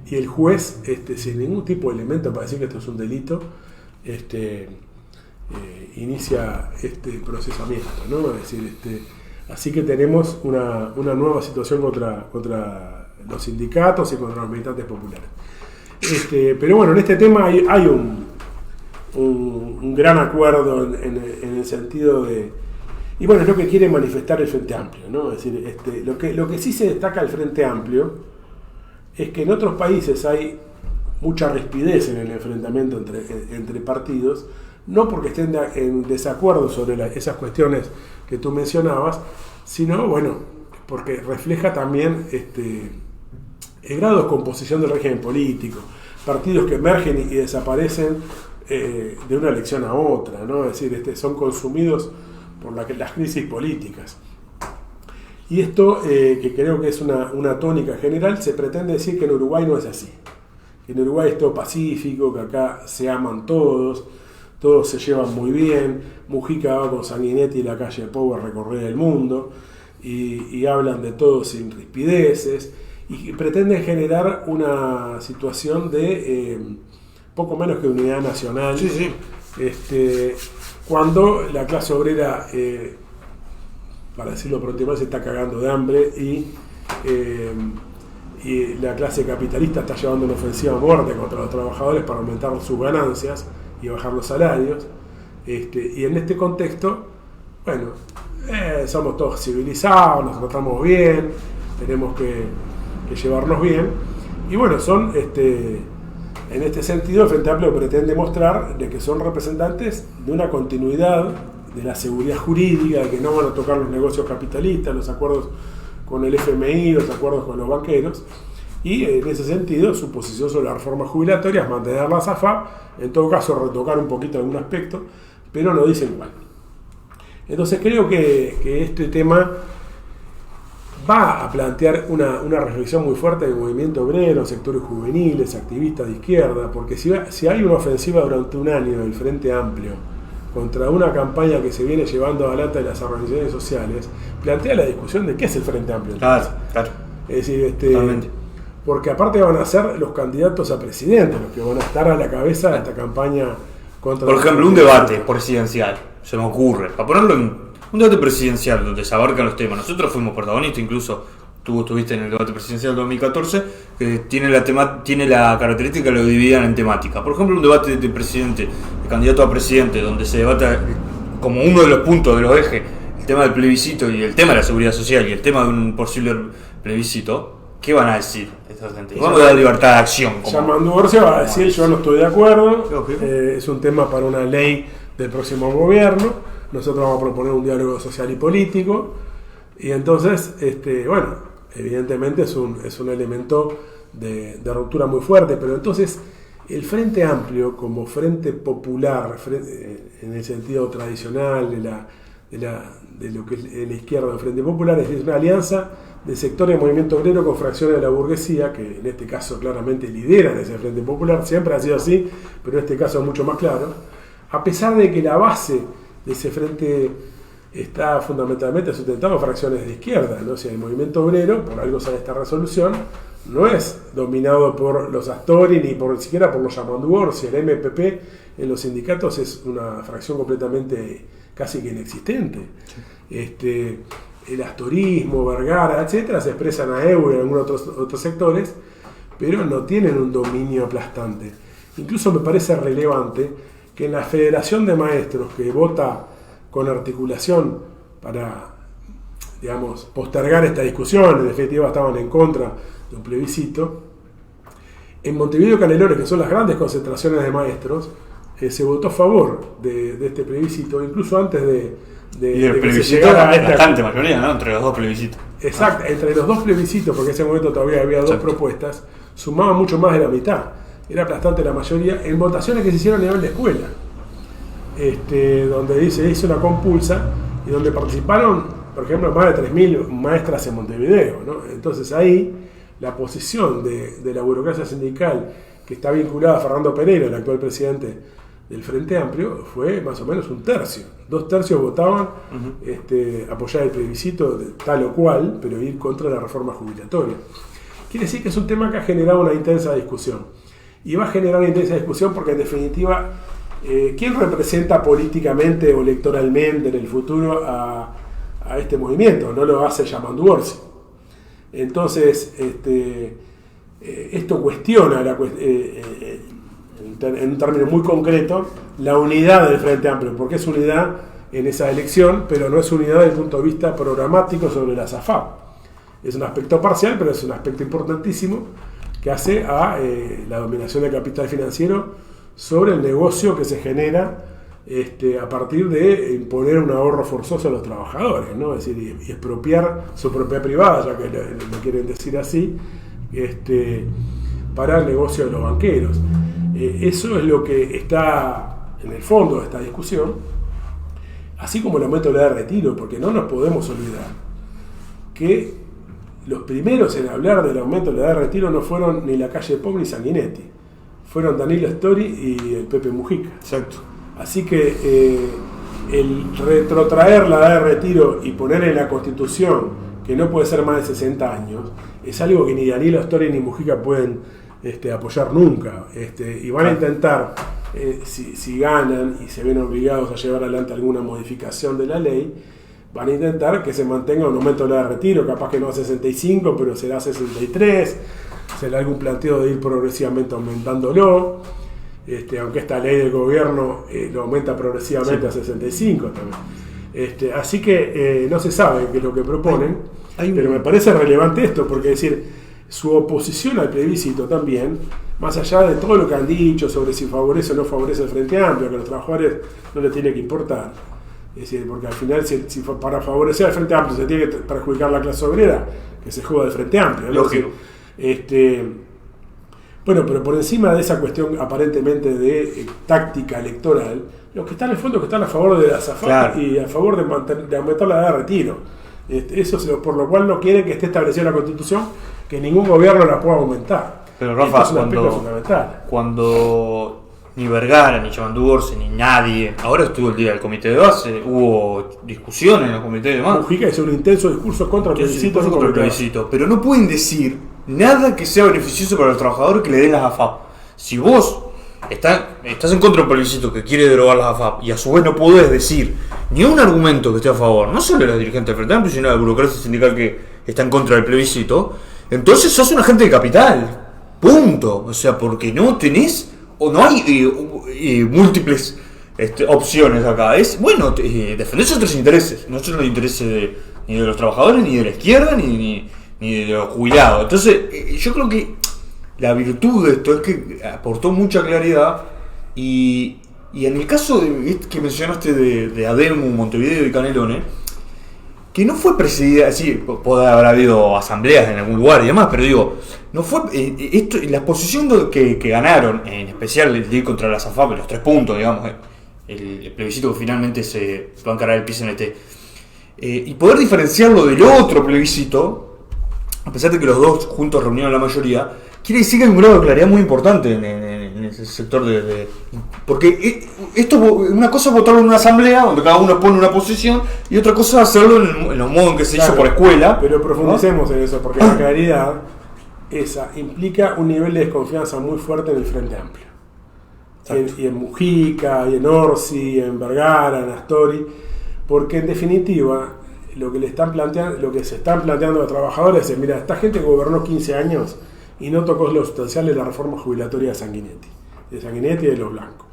y el juez, sin ningún tipo de elemento para decir que esto es un delito, inicia este procesamiento, ¿no? Es decir, así que tenemos una nueva situación contra los sindicatos y contra los militantes populares. Pero en este tema hay un gran acuerdo en el sentido de... Y es lo que quiere manifestar el Frente Amplio, ¿no? Es decir, lo que sí se destaca del Frente Amplio es que en otros países hay mucha rispidez en el enfrentamiento entre partidos, no porque estén en desacuerdo sobre esas cuestiones que tú mencionabas, sino porque refleja también el grado de composición del régimen político, partidos que emergen y desaparecen de una elección a otra, ¿no? Es decir, son consumidos por las crisis políticas. Y esto, que creo que es una tónica general, se pretende decir que en Uruguay no es así. Que en Uruguay es todo pacífico, que acá se aman todos se llevan muy bien. Mujica va con Sanguinetti y la calle Pou a recorrer el mundo y hablan de todo sin rispideces y pretenden generar una situación de poco menos que unidad nacional. Sí, sí. Cuando la clase obrera, para decirlo pronto, se está cagando de hambre y la clase capitalista está llevando una ofensiva a muerte contra los trabajadores para aumentar sus ganancias y bajar los salarios. Y en este contexto, bueno, somos todos civilizados, nos tratamos bien, tenemos que llevarnos bien. Y bueno, en este sentido, el Frente Amplio pretende mostrar de que son representantes de una continuidad de la seguridad jurídica, de que no van a tocar los negocios capitalistas, los acuerdos con el FMI, los acuerdos con los banqueros, y en ese sentido su posición sobre la reforma jubilatoria es mantener la AFAP, en todo caso retocar un poquito algún aspecto, pero no dicen cuál. Entonces creo que este tema va a plantear una reflexión muy fuerte del movimiento obrero, sectores juveniles, activistas de izquierda, porque si hay una ofensiva durante un año del Frente Amplio contra una campaña que se viene llevando adelante de las organizaciones sociales, plantea la discusión de qué es el Frente Amplio. Claro, claro. Es decir, porque aparte van a ser los candidatos a presidente los que van a estar a la cabeza de esta campaña contra... Por ejemplo, un debate presidencial, se me ocurre, para ponerlo en un debate presidencial donde se abarcan los temas. Nosotros fuimos protagonistas, incluso tú estuviste en el debate presidencial del 2014, que tiene la característica de lo dividan en temática. Por ejemplo, un debate de presidente, de candidato a presidente, donde se debata como uno de los puntos, de los ejes, el tema del plebiscito y el tema de la seguridad social y el tema de un posible plebiscito. ¿Qué van a decir esta gente? Vamos a dar libertad de acción. Yamandu Orsi va a decir: yo no estoy de acuerdo, es un tema para una ley del próximo gobierno, nosotros vamos a proponer un diálogo social y político, y entonces, bueno, evidentemente es un elemento de ruptura muy fuerte, pero entonces el Frente Amplio como Frente Popular, en el sentido tradicional de lo que es la izquierda del Frente Popular, es una alianza de sectores de movimiento obrero con fracciones de la burguesía, que en este caso claramente lideran ese Frente Popular, siempre ha sido así, pero en este caso es mucho más claro, a pesar de que la base de ese frente está fundamentalmente sustentado en fracciones de izquierda, ¿no? O sea, el movimiento obrero, por algo sale esta resolución, no es dominado por los Astori ni siquiera por los Yamandu Orsi. El MPP en los sindicatos es una fracción completamente casi que inexistente. El astorismo, Vergara, etcétera, se expresan a EU y en algunos otros sectores, pero no tienen un dominio aplastante. Incluso me parece relevante que en la Federación de Maestros, que vota con articulación para, digamos, postergar esta discusión, en definitiva estaban en contra de un plebiscito, en Montevideo y Canelones, que son las grandes concentraciones de maestros, se votó a favor de este plebiscito, incluso antes y el plebiscito era bastante mayoría, ¿no? Entre los dos plebiscitos. Exacto, entre los dos plebiscitos, porque en ese momento todavía había dos propuestas, sumaban mucho más de la mitad. Era aplastante la mayoría en votaciones que se hicieron a nivel de escuela, donde se hizo una compulsa y donde participaron, por ejemplo, más de 3.000 maestras en Montevideo, ¿no? Entonces ahí la posición de la burocracia sindical, que está vinculada a Fernando Pereira, el actual presidente del Frente Amplio, fue más o menos un tercio. 2/3 votaban apoyar el plebiscito de tal o cual, pero ir contra la reforma jubilatoria. Quiere decir que es un tema que ha generado una intensa discusión. Y va a generar una intensa discusión porque, en definitiva, ¿quién representa políticamente o electoralmente en el futuro a este movimiento? No lo hace Yamandu Orsi. Entonces, esto cuestiona, en un término muy concreto, la unidad del Frente Amplio, porque es unidad en esa elección, pero no es unidad desde el punto de vista programático sobre la SAFAP. Es un aspecto parcial, pero es un aspecto importantísimo que hace a la dominación del capital financiero sobre el negocio que se genera a partir de imponer un ahorro forzoso a los trabajadores, ¿no? Es decir, y expropiar su propiedad privada, ya que lo quieren decir así, para el negocio de los banqueros. Eso es lo que está en el fondo de esta discusión, así como el aumento de la edad de retiro, porque no nos podemos olvidar que los primeros en hablar del aumento de la edad de retiro no fueron ni Lacalle Pou ni Sanguinetti, fueron Danilo Astori y el Pepe Mujica. Exacto. Así que el retrotraer la edad de retiro y poner en la Constitución que no puede ser más de 60 años es algo que ni Danilo Astori ni Mujica pueden apoyar nunca. Y van a intentar, si ganan y se ven obligados a llevar adelante alguna modificación de la ley, van a intentar que se mantenga un aumento de la edad de retiro, capaz que no a 65, pero será 63, será algún planteo de ir progresivamente aumentándolo, aunque esta ley del gobierno lo aumenta progresivamente a 65 también. Así que no se sabe qué es lo que proponen, pero me parece relevante esto, porque es decir, su oposición al plebiscito también, más allá de todo lo que han dicho sobre si favorece o no favorece el Frente Amplio, que a los trabajadores no les tiene que importar, es decir, porque al final si para favorecer al Frente Amplio se tiene que perjudicar la clase obrera, que se juega del Frente Amplio, ¿no? Lógico. Bueno, pero por encima de esa cuestión aparentemente de táctica electoral, los que están en el fondo que están a favor de la SAFAP, claro, y a favor de aumentar la edad de retiro. Eso es por lo cual no quieren que esté establecida en la Constitución que ningún gobierno la pueda aumentar. Pero Rafa, es un aspecto fundamental. Cuando ni Vergara, ni Yamandu Orsi, ni nadie, ahora estuvo el día del comité de base, hubo discusiones en el comité de base. Mujica hizo un intenso discurso contra el plebiscito, pero no pueden decir nada que sea beneficioso para los trabajadores que le den las AFAP. Si vos estás en contra del plebiscito que quiere derogar las AFAP y a su vez no podés decir ni un argumento que esté a favor, no solo de los dirigentes del Frente Amplio, sino de la burocracia sindical que está en contra del plebiscito, entonces sos un agente de capital. Punto. O sea, porque no tenés o no hay múltiples opciones acá. Es, bueno, defendés otros intereses, no son los intereses ni de los trabajadores, ni de la izquierda, ni de los jubilados. Entonces, yo creo que la virtud de esto es que aportó mucha claridad y en el caso que mencionaste de Ademu, Montevideo y Canelones, que no fue presidida, sí, puede haber habido asambleas en algún lugar y demás, pero digo, no fue la posición que ganaron, en especial el ir contra la SAFAP, los 3 puntos, digamos, el plebiscito que finalmente se va a encarar el PCNT, y poder diferenciarlo del otro plebiscito, a pesar de que los dos juntos reunieron la mayoría, quiere decir que hay un grado de claridad muy importante en ese sector porque esto, una cosa es votarlo en una asamblea donde cada uno pone una posición y otra cosa es hacerlo en los modos en que se hizo por escuela. Pero profundicemos en eso, porque la claridad esa implica un nivel de desconfianza muy fuerte en el Frente Amplio. Y en Mujica, y en Orsi, en Vergara, en Astori, porque en definitiva lo que se están planteando los trabajadores es, mira, esta gente gobernó 15 años y no tocó lo sustancial de la reforma jubilatoria de Sanguinetti y de los blancos.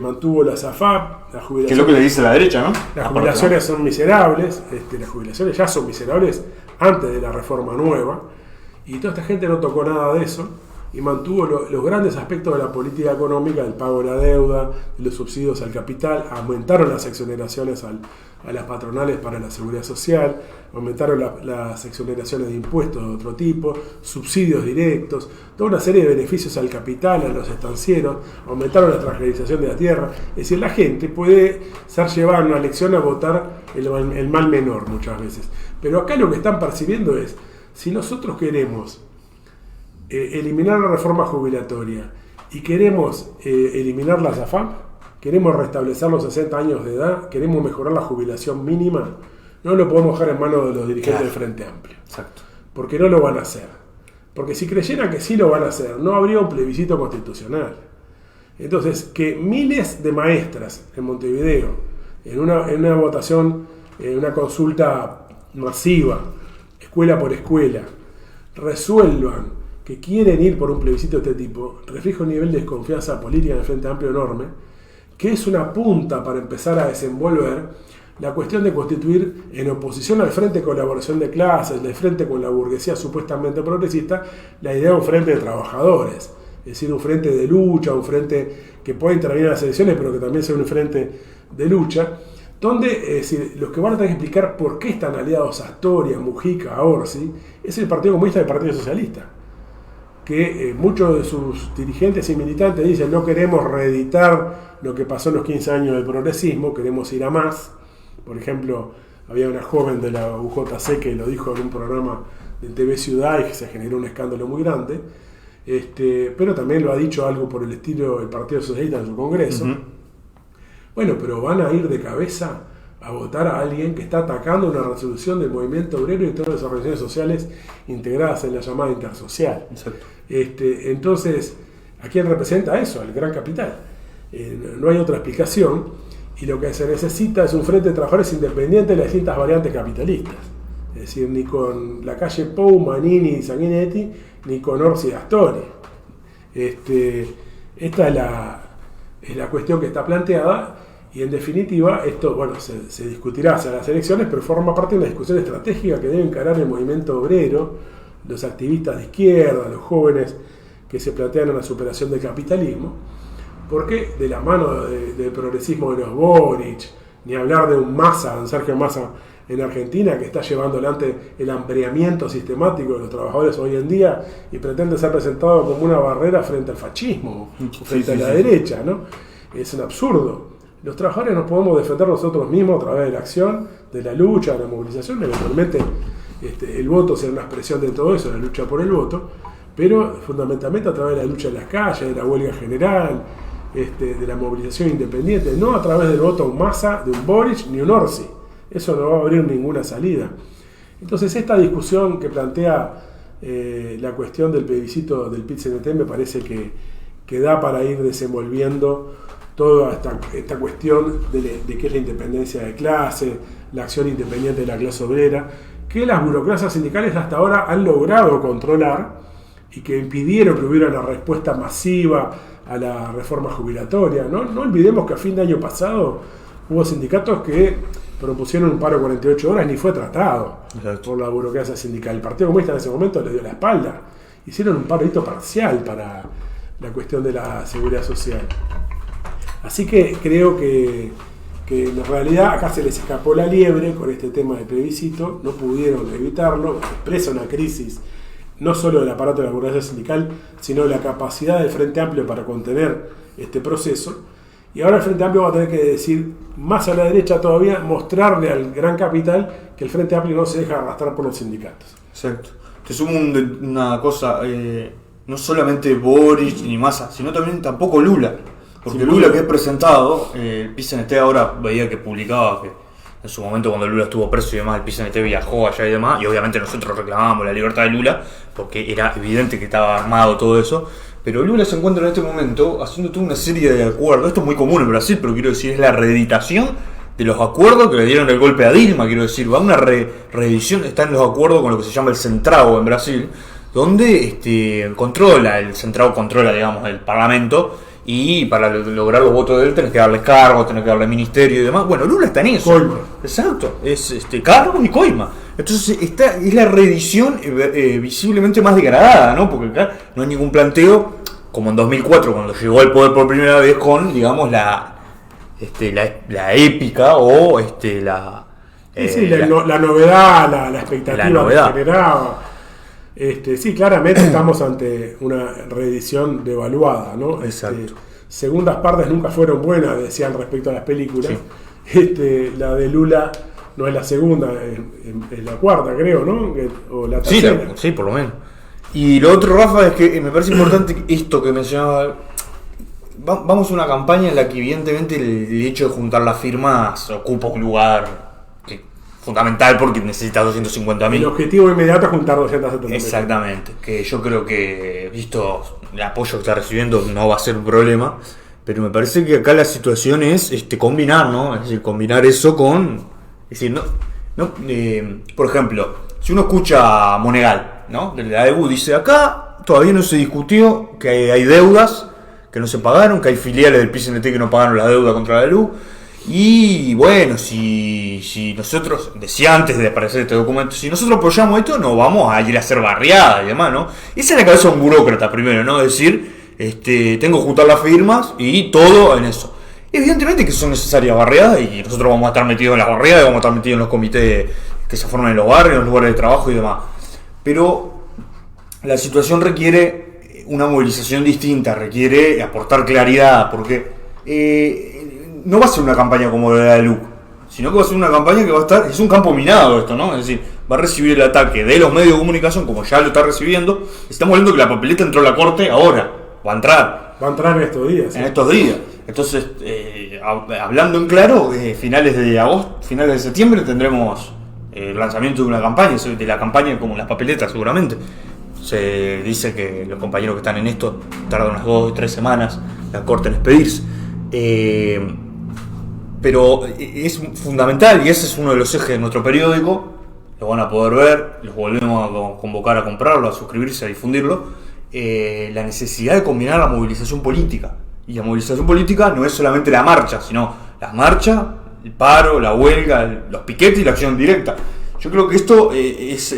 Mantuvo la SAFAP, la jubilación. Que es lo que le dice la derecha, ¿no? Las jubilaciones son miserables, las jubilaciones ya son miserables antes de la reforma nueva, y toda esta gente no tocó nada de eso y mantuvo los grandes aspectos de la política económica, del pago de la deuda, de los subsidios al capital, aumentaron las exoneraciones a las patronales para la seguridad social, aumentaron las exoneraciones de impuestos de otro tipo, subsidios directos, toda una serie de beneficios al capital, a los estancieros, aumentaron la transgenización de la tierra. Es decir, la gente puede ser llevada en una elección a votar el mal menor muchas veces. Pero acá lo que están percibiendo es, si nosotros queremos eliminar la reforma jubilatoria y queremos eliminar la SAFAP, queremos restablecer los 60 años de edad, queremos mejorar la jubilación mínima, no lo podemos dejar en manos de los dirigentes del Frente Amplio. Exacto. Porque no lo van a hacer. Porque si creyeran que sí lo van a hacer, no habría un plebiscito constitucional. Entonces, que miles de maestras en Montevideo, en una votación, en una consulta masiva, escuela por escuela, resuelvan que quieren ir por un plebiscito de este tipo, refleja un nivel de desconfianza política en el Frente Amplio enorme, que es una punta para empezar a desenvolver la cuestión de constituir en oposición al Frente de Colaboración de Clases, del Frente con la burguesía supuestamente progresista, la idea de un frente de trabajadores, es decir, un frente de lucha, un frente que pueda intervenir en las elecciones, pero que también sea un frente de lucha, donde los que van a tener que explicar por qué están aliados a Astorias, Mujica, a Orsi, es el Partido Comunista y el Partido Socialista. Que muchos de sus dirigentes y militantes dicen no queremos reeditar lo que pasó en los 15 años del progresismo, queremos ir a más. Por ejemplo, había una joven de la UJC que lo dijo en un programa de TV Ciudad y que se generó un escándalo muy grande, pero también lo ha dicho algo por el estilo del Partido Socialista en su Congreso. Uh-huh. Bueno, pero van a ir de cabeza a votar a alguien que está atacando una resolución del movimiento obrero y todas las organizaciones sociales integradas en la llamada intersocial. Exacto. Entonces, ¿a quién representa eso? Al gran capital. No hay otra explicación, y lo que se necesita es un frente de trabajadores independientes de las distintas variantes capitalistas. Es decir, ni con la calle Pou, Manini y Sanguinetti, ni con Orsi y Astori. Esta es la cuestión que está planteada, y en definitiva esto, bueno, se discutirá hacia las elecciones, pero forma parte de una discusión estratégica que debe encarar el movimiento obrero, los activistas de izquierda, los jóvenes que se plantean una superación del capitalismo, porque de la mano del progresismo de los Boric, ni hablar de un Massa, don Sergio Massa en Argentina, que está llevando adelante el hambriamiento sistemático de los trabajadores hoy en día y pretende ser presentado como una barrera frente al fascismo, frente a la derecha, ¿no? Es un absurdo. Los trabajadores nos podemos defender nosotros mismos a través de la acción, de la lucha, de la movilización, eventualmente el voto será una expresión de todo eso, la lucha por el voto, pero fundamentalmente a través de la lucha en las calles, de la huelga general, de la movilización independiente, no a través del voto a un Massa, de un Boric ni un Orsi. Eso no va a abrir ninguna salida. Entonces esta discusión que plantea la cuestión del plebiscito del PIT-CNT me parece que da para ir desenvolviendo toda esta cuestión de qué es la independencia de clase, la acción independiente de la clase obrera, que las burocracias sindicales hasta ahora han logrado controlar y que impidieron que hubiera una respuesta masiva a la reforma jubilatoria. No olvidemos que a fin de año pasado hubo sindicatos que propusieron un paro de 48 horas, ni fue tratado. Exacto. Por la burocracia sindical. El Partido Comunista en ese momento le dio la espalda. Hicieron un parito parcial para la cuestión de la seguridad social. Así que creo que en realidad acá se les escapó la liebre con este tema del plebiscito, no pudieron evitarlo, expresa una crisis no solo del aparato de la burocracia sindical, sino de la capacidad del Frente Amplio para contener este proceso. Y ahora el Frente Amplio va a tener que decir, más a la derecha todavía, mostrarle al gran capital que el Frente Amplio no se deja arrastrar por los sindicatos. Exacto. Te sumo una cosa, no solamente Boric ni Massa, sino también tampoco Lula. Porque Lula, que es presentado, el PIT-CNT ahora veía que publicaba que en su momento cuando Lula estuvo preso y demás, el PIT-CNT viajó allá y demás, y obviamente nosotros reclamábamos la libertad de Lula, porque era evidente que estaba armado todo eso, pero Lula se encuentra en este momento haciendo toda una serie de acuerdos. Esto es muy común en Brasil, pero quiero decir, es la reeditación de los acuerdos que le dieron el golpe a Dilma, quiero decir, va una reedición, está en los acuerdos con lo que se llama el Centrado en Brasil, donde controla, el Centrado controla, digamos, el Parlamento, y para lograr los votos de él tenés que darles cargos, tenés que darle ministerio y demás. Bueno, Lula está en eso. Coima. Exacto, es cargos y coima. Entonces esta es la reedición visiblemente más degradada, ¿no? Porque acá no hay ningún planteo, como en 2004, cuando llegó al poder por primera vez, con, digamos, la épica o la novedad, la expectativa que generaba. Sí, claramente estamos ante una reedición devaluada, ¿no? Exacto. Segundas partes nunca fueron buenas, decían respecto a las películas. Sí. La de Lula no es la segunda, es la cuarta, creo, ¿no? O la tercera. Sí, por lo menos. Y lo otro, Rafa, es que me parece importante esto que mencionaba. Vamos a una campaña en la que evidentemente el hecho de juntar las firmas ocupa un lugar fundamental, porque necesitas 250.000. El objetivo inmediato es juntar 270.000. Exactamente, que yo creo que, visto el apoyo que está recibiendo, no va a ser un problema, pero me parece que acá la situación es combinar, ¿no? Es decir, combinar eso con... Es decir, por ejemplo, si uno escucha a Monegal, ¿no? De la EBU, dice, acá todavía no se discutió que hay deudas que no se pagaron, que hay filiales del PIT-CNT que no pagaron la deuda contra la luz. Y bueno, si nosotros, decía antes de aparecer este documento, si nosotros apoyamos esto, no vamos a ir a hacer barriadas y demás, ¿no? Esa es la cabeza de un burócrata primero, ¿no? Es decir, tengo que juntar las firmas y todo en eso. Evidentemente que son necesarias barriadas y nosotros vamos a estar metidos en las barriadas, vamos a estar metidos en los comités que se forman en los barrios, en los lugares de trabajo y demás. Pero la situación requiere una movilización distinta, requiere aportar claridad, porque no va a ser una campaña como la de LUC, sino que va a ser una campaña que va a estar, es un campo minado esto, ¿no? Es decir, va a recibir el ataque de los medios de comunicación, como ya lo está recibiendo. Estamos hablando que la papeleta entró a la corte ahora, va a entrar. Va a entrar en estos días. En estos días. Entonces, hablando en claro, finales de agosto, finales de septiembre tendremos el lanzamiento de una campaña, de la campaña como las papeletas seguramente. Se dice que los compañeros que están en esto tardan unas 2 o 3 semanas la corte en expedirse. Pero es fundamental y ese es uno de los ejes de nuestro periódico. Lo van a poder ver, los volvemos a convocar a comprarlo, a suscribirse, a difundirlo. La necesidad de combinar la movilización política. Y la movilización política no es solamente la marcha, sino las marchas, el paro, la huelga, los piquetes y la acción directa. Yo creo que esto es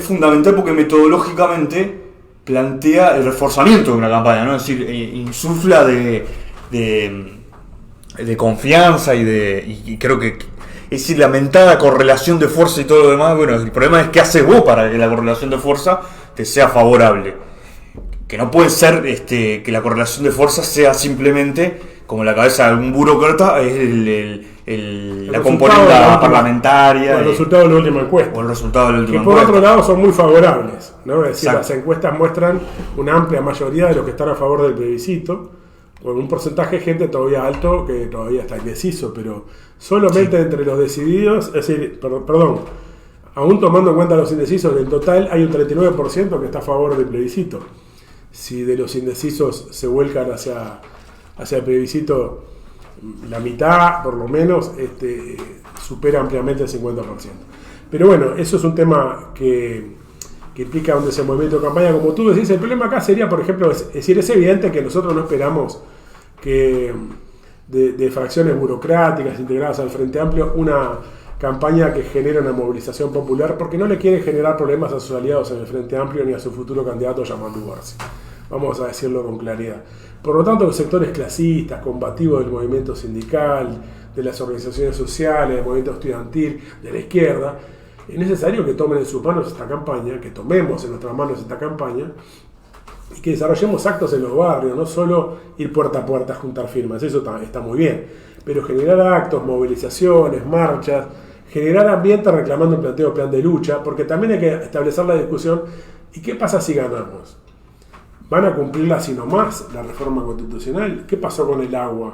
fundamental porque metodológicamente plantea el reforzamiento de una campaña, ¿no? Es decir, insufla de confianza y creo que es decir, la mentada correlación de fuerza y todo lo demás. Bueno, el problema es qué haces vos para que la correlación de fuerza te sea favorable. Que no puede ser que la correlación de fuerza sea simplemente, como la cabeza de algún burócrata, es la componente parlamentaria. O el resultado de la última encuesta. O el resultado de la última que por encuesta. otro lado son muy favorables, ¿no? Es decir, Exacto. las encuestas muestran una amplia mayoría de los que están a favor del plebiscito, con un porcentaje de gente todavía alto que todavía está indeciso, pero solamente entre los decididos, es decir, perdón, aún tomando en cuenta los indecisos, en total hay un 39% que está a favor del plebiscito. Si de los indecisos se vuelcan hacia el plebiscito, la mitad, por lo menos, supera ampliamente el 50%. Pero bueno, eso es un tema que implica un desenvolvimiento de campaña, como tú decís. El problema acá sería, por ejemplo, es decir, es evidente que nosotros no esperamos que de fracciones burocráticas integradas al Frente Amplio una campaña que genere una movilización popular, porque no le quieren generar problemas a sus aliados en el Frente Amplio ni a su futuro candidato Yamandu García. Vamos a decirlo con claridad. Por lo tanto, los sectores clasistas, combativos del movimiento sindical, de las organizaciones sociales, del movimiento estudiantil, de la izquierda, es necesario que tomen en sus manos esta campaña, que tomemos en nuestras manos esta campaña y que desarrollemos actos en los barrios, no solo ir puerta a puerta a juntar firmas, eso está muy bien, pero generar actos, movilizaciones, marchas, generar ambiente reclamando un plan de lucha, porque también hay que establecer la discusión, ¿y qué pasa si ganamos? ¿Van a cumplirla así nomás la reforma constitucional? ¿Qué pasó con el agua?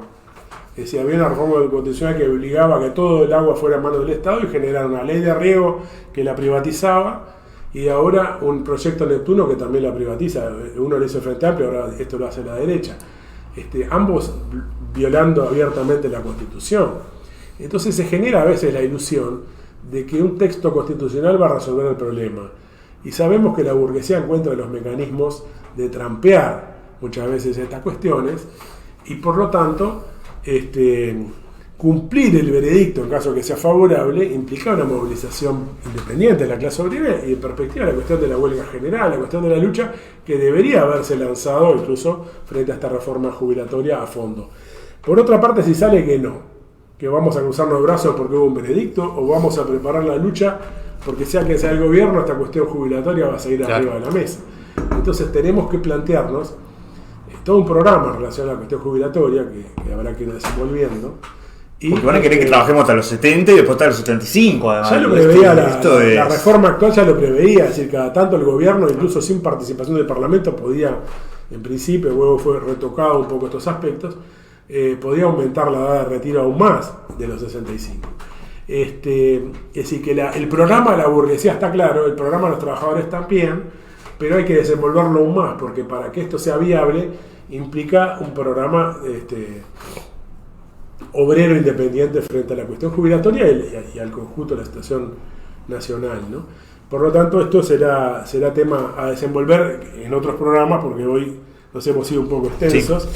Es decir, había una reforma constitucional que obligaba a que todo el agua fuera en manos del Estado y generaron una ley de riego que la privatizaba y ahora un proyecto Neptuno que también la privatiza. Uno le hizo el Frente Amplio, ahora esto lo hace la derecha. Ambos violando abiertamente la Constitución. Entonces se genera a veces la ilusión de que un texto constitucional va a resolver el problema. Y sabemos que la burguesía encuentra los mecanismos de trampear muchas veces estas cuestiones y por lo tanto cumplir el veredicto en caso que sea favorable implica una movilización independiente de la clase obrera y en perspectiva la cuestión de la huelga general, la cuestión de la lucha que debería haberse lanzado incluso frente a esta reforma jubilatoria a fondo. Por otra parte, si sale que no, que vamos a cruzarnos los brazos porque hubo un veredicto o vamos a preparar la lucha porque sea que sea el gobierno, esta cuestión jubilatoria va a seguir arriba de la mesa. Entonces tenemos que plantearnos todo un programa en relación a la cuestión jubilatoria que habrá que ir desenvolviendo. Porque van a querer que trabajemos hasta los 70 y después hasta los 75 además. Ya lo preveía la reforma actual, ya lo preveía, es decir, cada tanto el gobierno, incluso sin participación del Parlamento, podía, en principio, luego fue retocado un poco estos aspectos, podía aumentar la edad de retiro aún más de los 65. Es decir, que el programa de la burguesía está claro, el programa de los trabajadores también, pero hay que desenvolverlo aún más, porque para que esto sea viable implica un programa obrero independiente frente a la cuestión jubilatoria y al conjunto de la situación nacional, ¿no? Por lo tanto, esto será tema a desenvolver en otros programas, porque hoy nos hemos sido un poco extensos.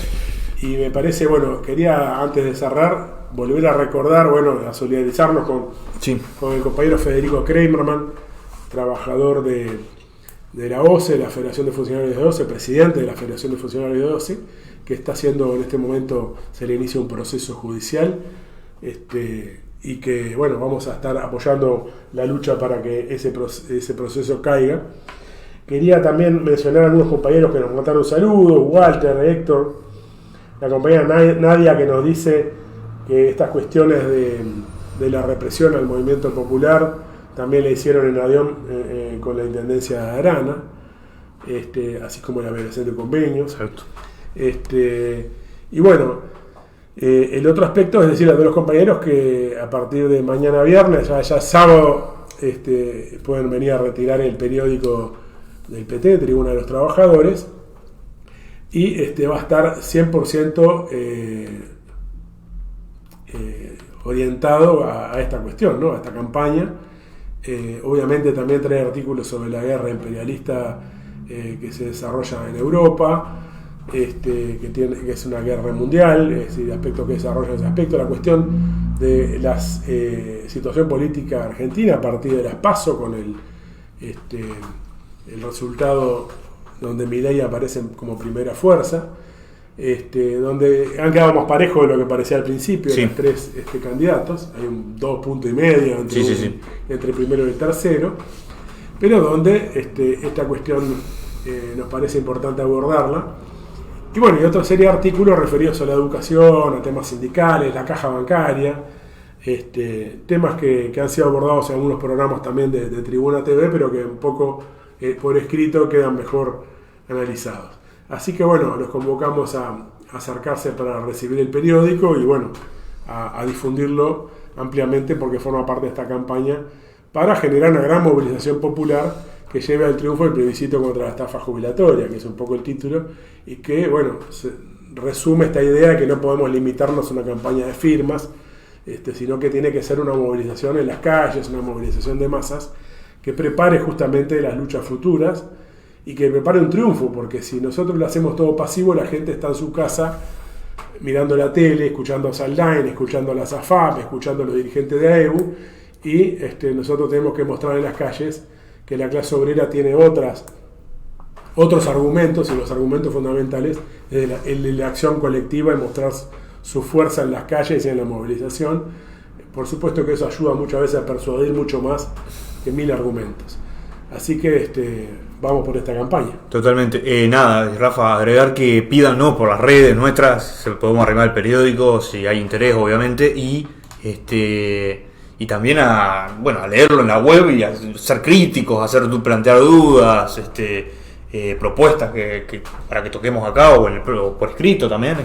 Sí. Y me parece, quería antes de cerrar, volver a recordar, a solidarizarnos con el compañero Federico Kramerman, trabajador de de la OCE, la Federación de Funcionarios de OCE, presidente de la Federación de Funcionarios de OCE, que está haciendo en este momento, se le inicia un proceso judicial, y que bueno, vamos a estar apoyando la lucha para que ese proceso caiga. Quería también mencionar a algunos compañeros que nos mandaron saludos, Walter, Héctor, la compañera Nadia, que nos dice que estas cuestiones de la represión al movimiento popular también le hicieron en Adión con la Intendencia de Arana, así como la violación de convenios. Exacto. Y bueno, el otro aspecto es decir a todos los compañeros que a partir de mañana viernes, ya sábado, pueden venir a retirar el periódico del PT, Tribuna de los Trabajadores, y va a estar 100% orientado a esta cuestión, ¿no? A esta campaña. Obviamente también trae artículos sobre la guerra imperialista que se desarrolla en Europa, que es una guerra mundial, es decir, aspectos que desarrollan ese aspecto, la cuestión de la situación política argentina a partir de las PASO, con el resultado donde Milei aparece como primera fuerza, donde han quedado más parejos de lo que parecía al principio, sí. Los tres candidatos, hay un 2,5 puntos entre el primero y el tercero, pero donde esta cuestión nos parece importante abordarla. Y bueno, y otra serie de artículos referidos a la educación, a temas sindicales, la caja bancaria, temas que han sido abordados en algunos programas también de Tribuna TV, pero que un poco por escrito quedan mejor analizados. Así que bueno, los convocamos a acercarse para recibir el periódico y bueno, a difundirlo ampliamente, porque forma parte de esta campaña para generar una gran movilización popular que lleve al triunfo el plebiscito contra la estafa jubilatoria, que es un poco el título, y que bueno, resume esta idea de que no podemos limitarnos a una campaña de firmas, sino que tiene que ser una movilización en las calles, una movilización de masas que prepare justamente las luchas futuras y que prepare un triunfo, porque si nosotros lo hacemos todo pasivo, la gente está en su casa mirando la tele, escuchando a Saldain, escuchando a la SAFAP, escuchando a los dirigentes de AEU, y nosotros tenemos que mostrar en las calles que la clase obrera tiene otros argumentos, y los argumentos fundamentales es el de la acción colectiva y mostrar su fuerza en las calles y en la movilización. Por supuesto que eso ayuda muchas veces a persuadir mucho más que 1000 argumentos. Así que vamos por esta campaña. Totalmente. Nada, Rafa, agregar que pidan por las redes nuestras, se podemos arrimar el periódico si hay interés, obviamente, y también a leerlo en la web y a ser críticos, plantear dudas, propuestas que para que toquemos acá o por escrito también,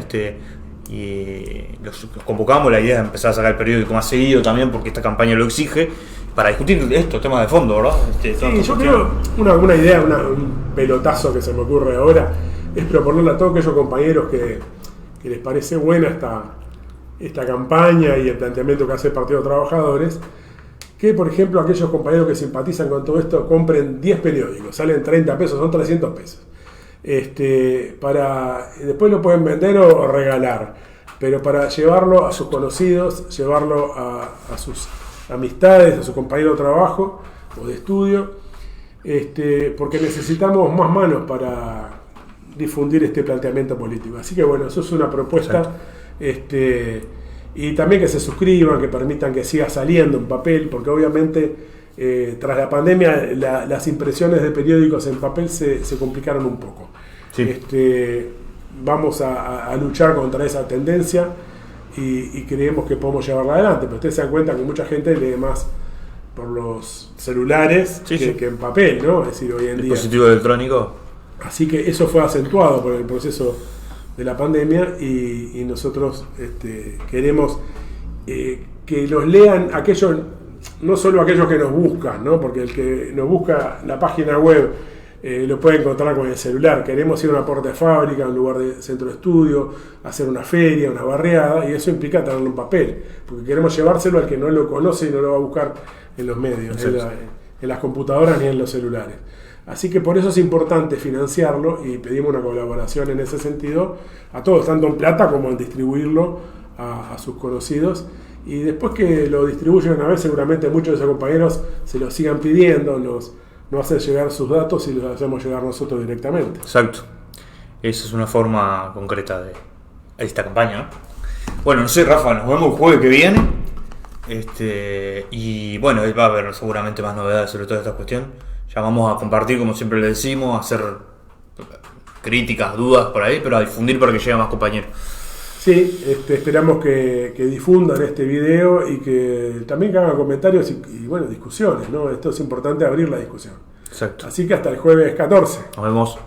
y los convocamos. La idea es empezar a sacar el periódico más seguido también, porque esta campaña lo exige, para discutir estos temas de fondo, ¿verdad? Sí, yo creo, una idea, un pelotazo que se me ocurre ahora, es proponerle a todos aquellos compañeros que les parece buena esta campaña y el planteamiento que hace el Partido de Trabajadores, que por ejemplo aquellos compañeros que simpatizan con todo esto compren 10 periódicos, salen 30 pesos, son 300 pesos. Después lo pueden vender o regalar, pero para llevarlo a sus conocidos, llevarlo a sus amistades, a sus compañeros de trabajo o de estudio, porque necesitamos más manos para difundir este planteamiento político. Así que bueno, eso es una propuesta. Y también que se suscriban, que permitan que siga saliendo en papel, porque obviamente tras la pandemia las impresiones de periódicos en papel se complicaron un poco. Sí. Vamos a luchar contra esa tendencia y creemos que podemos llevarla adelante, pero ustedes se dan cuenta que mucha gente lee más por los celulares que en papel, ¿no? Es decir, hoy en día. Dispositivo electrónico. Así que eso fue acentuado por el proceso de la pandemia y nosotros queremos que los lean aquellos, no solo aquellos que nos buscan, ¿no? Porque el que nos busca la página web lo puede encontrar con el celular. Queremos ir a una puerta de fábrica, a un lugar de centro de estudio, hacer una feria, una barriada, y eso implica tenerlo en papel, porque queremos llevárselo al que no lo conoce y no lo va a buscar en los medios, en las computadoras ni en los celulares. Así que por eso es importante financiarlo y pedimos una colaboración en ese sentido a todos, tanto en plata como en distribuirlo a sus conocidos. Y después que lo distribuyen una vez, seguramente muchos de esos compañeros se lo sigan pidiendo, nos no hacer llegar sus datos y los hacemos llegar nosotros directamente. Exacto. Esa es una forma concreta de esta campaña, ¿no? Bueno, no sé, Rafa, nos vemos el jueves que viene. Y bueno, va a haber seguramente más novedades sobre toda esta cuestión. Ya vamos a compartir, como siempre le decimos, a hacer críticas, dudas por ahí, pero a difundir para que llegue a más compañeros. Sí, esperamos que difundan este video y que también hagan comentarios y bueno, discusiones, ¿no? Esto es importante, abrir la discusión. Exacto. Así que hasta el jueves 14. Nos vemos.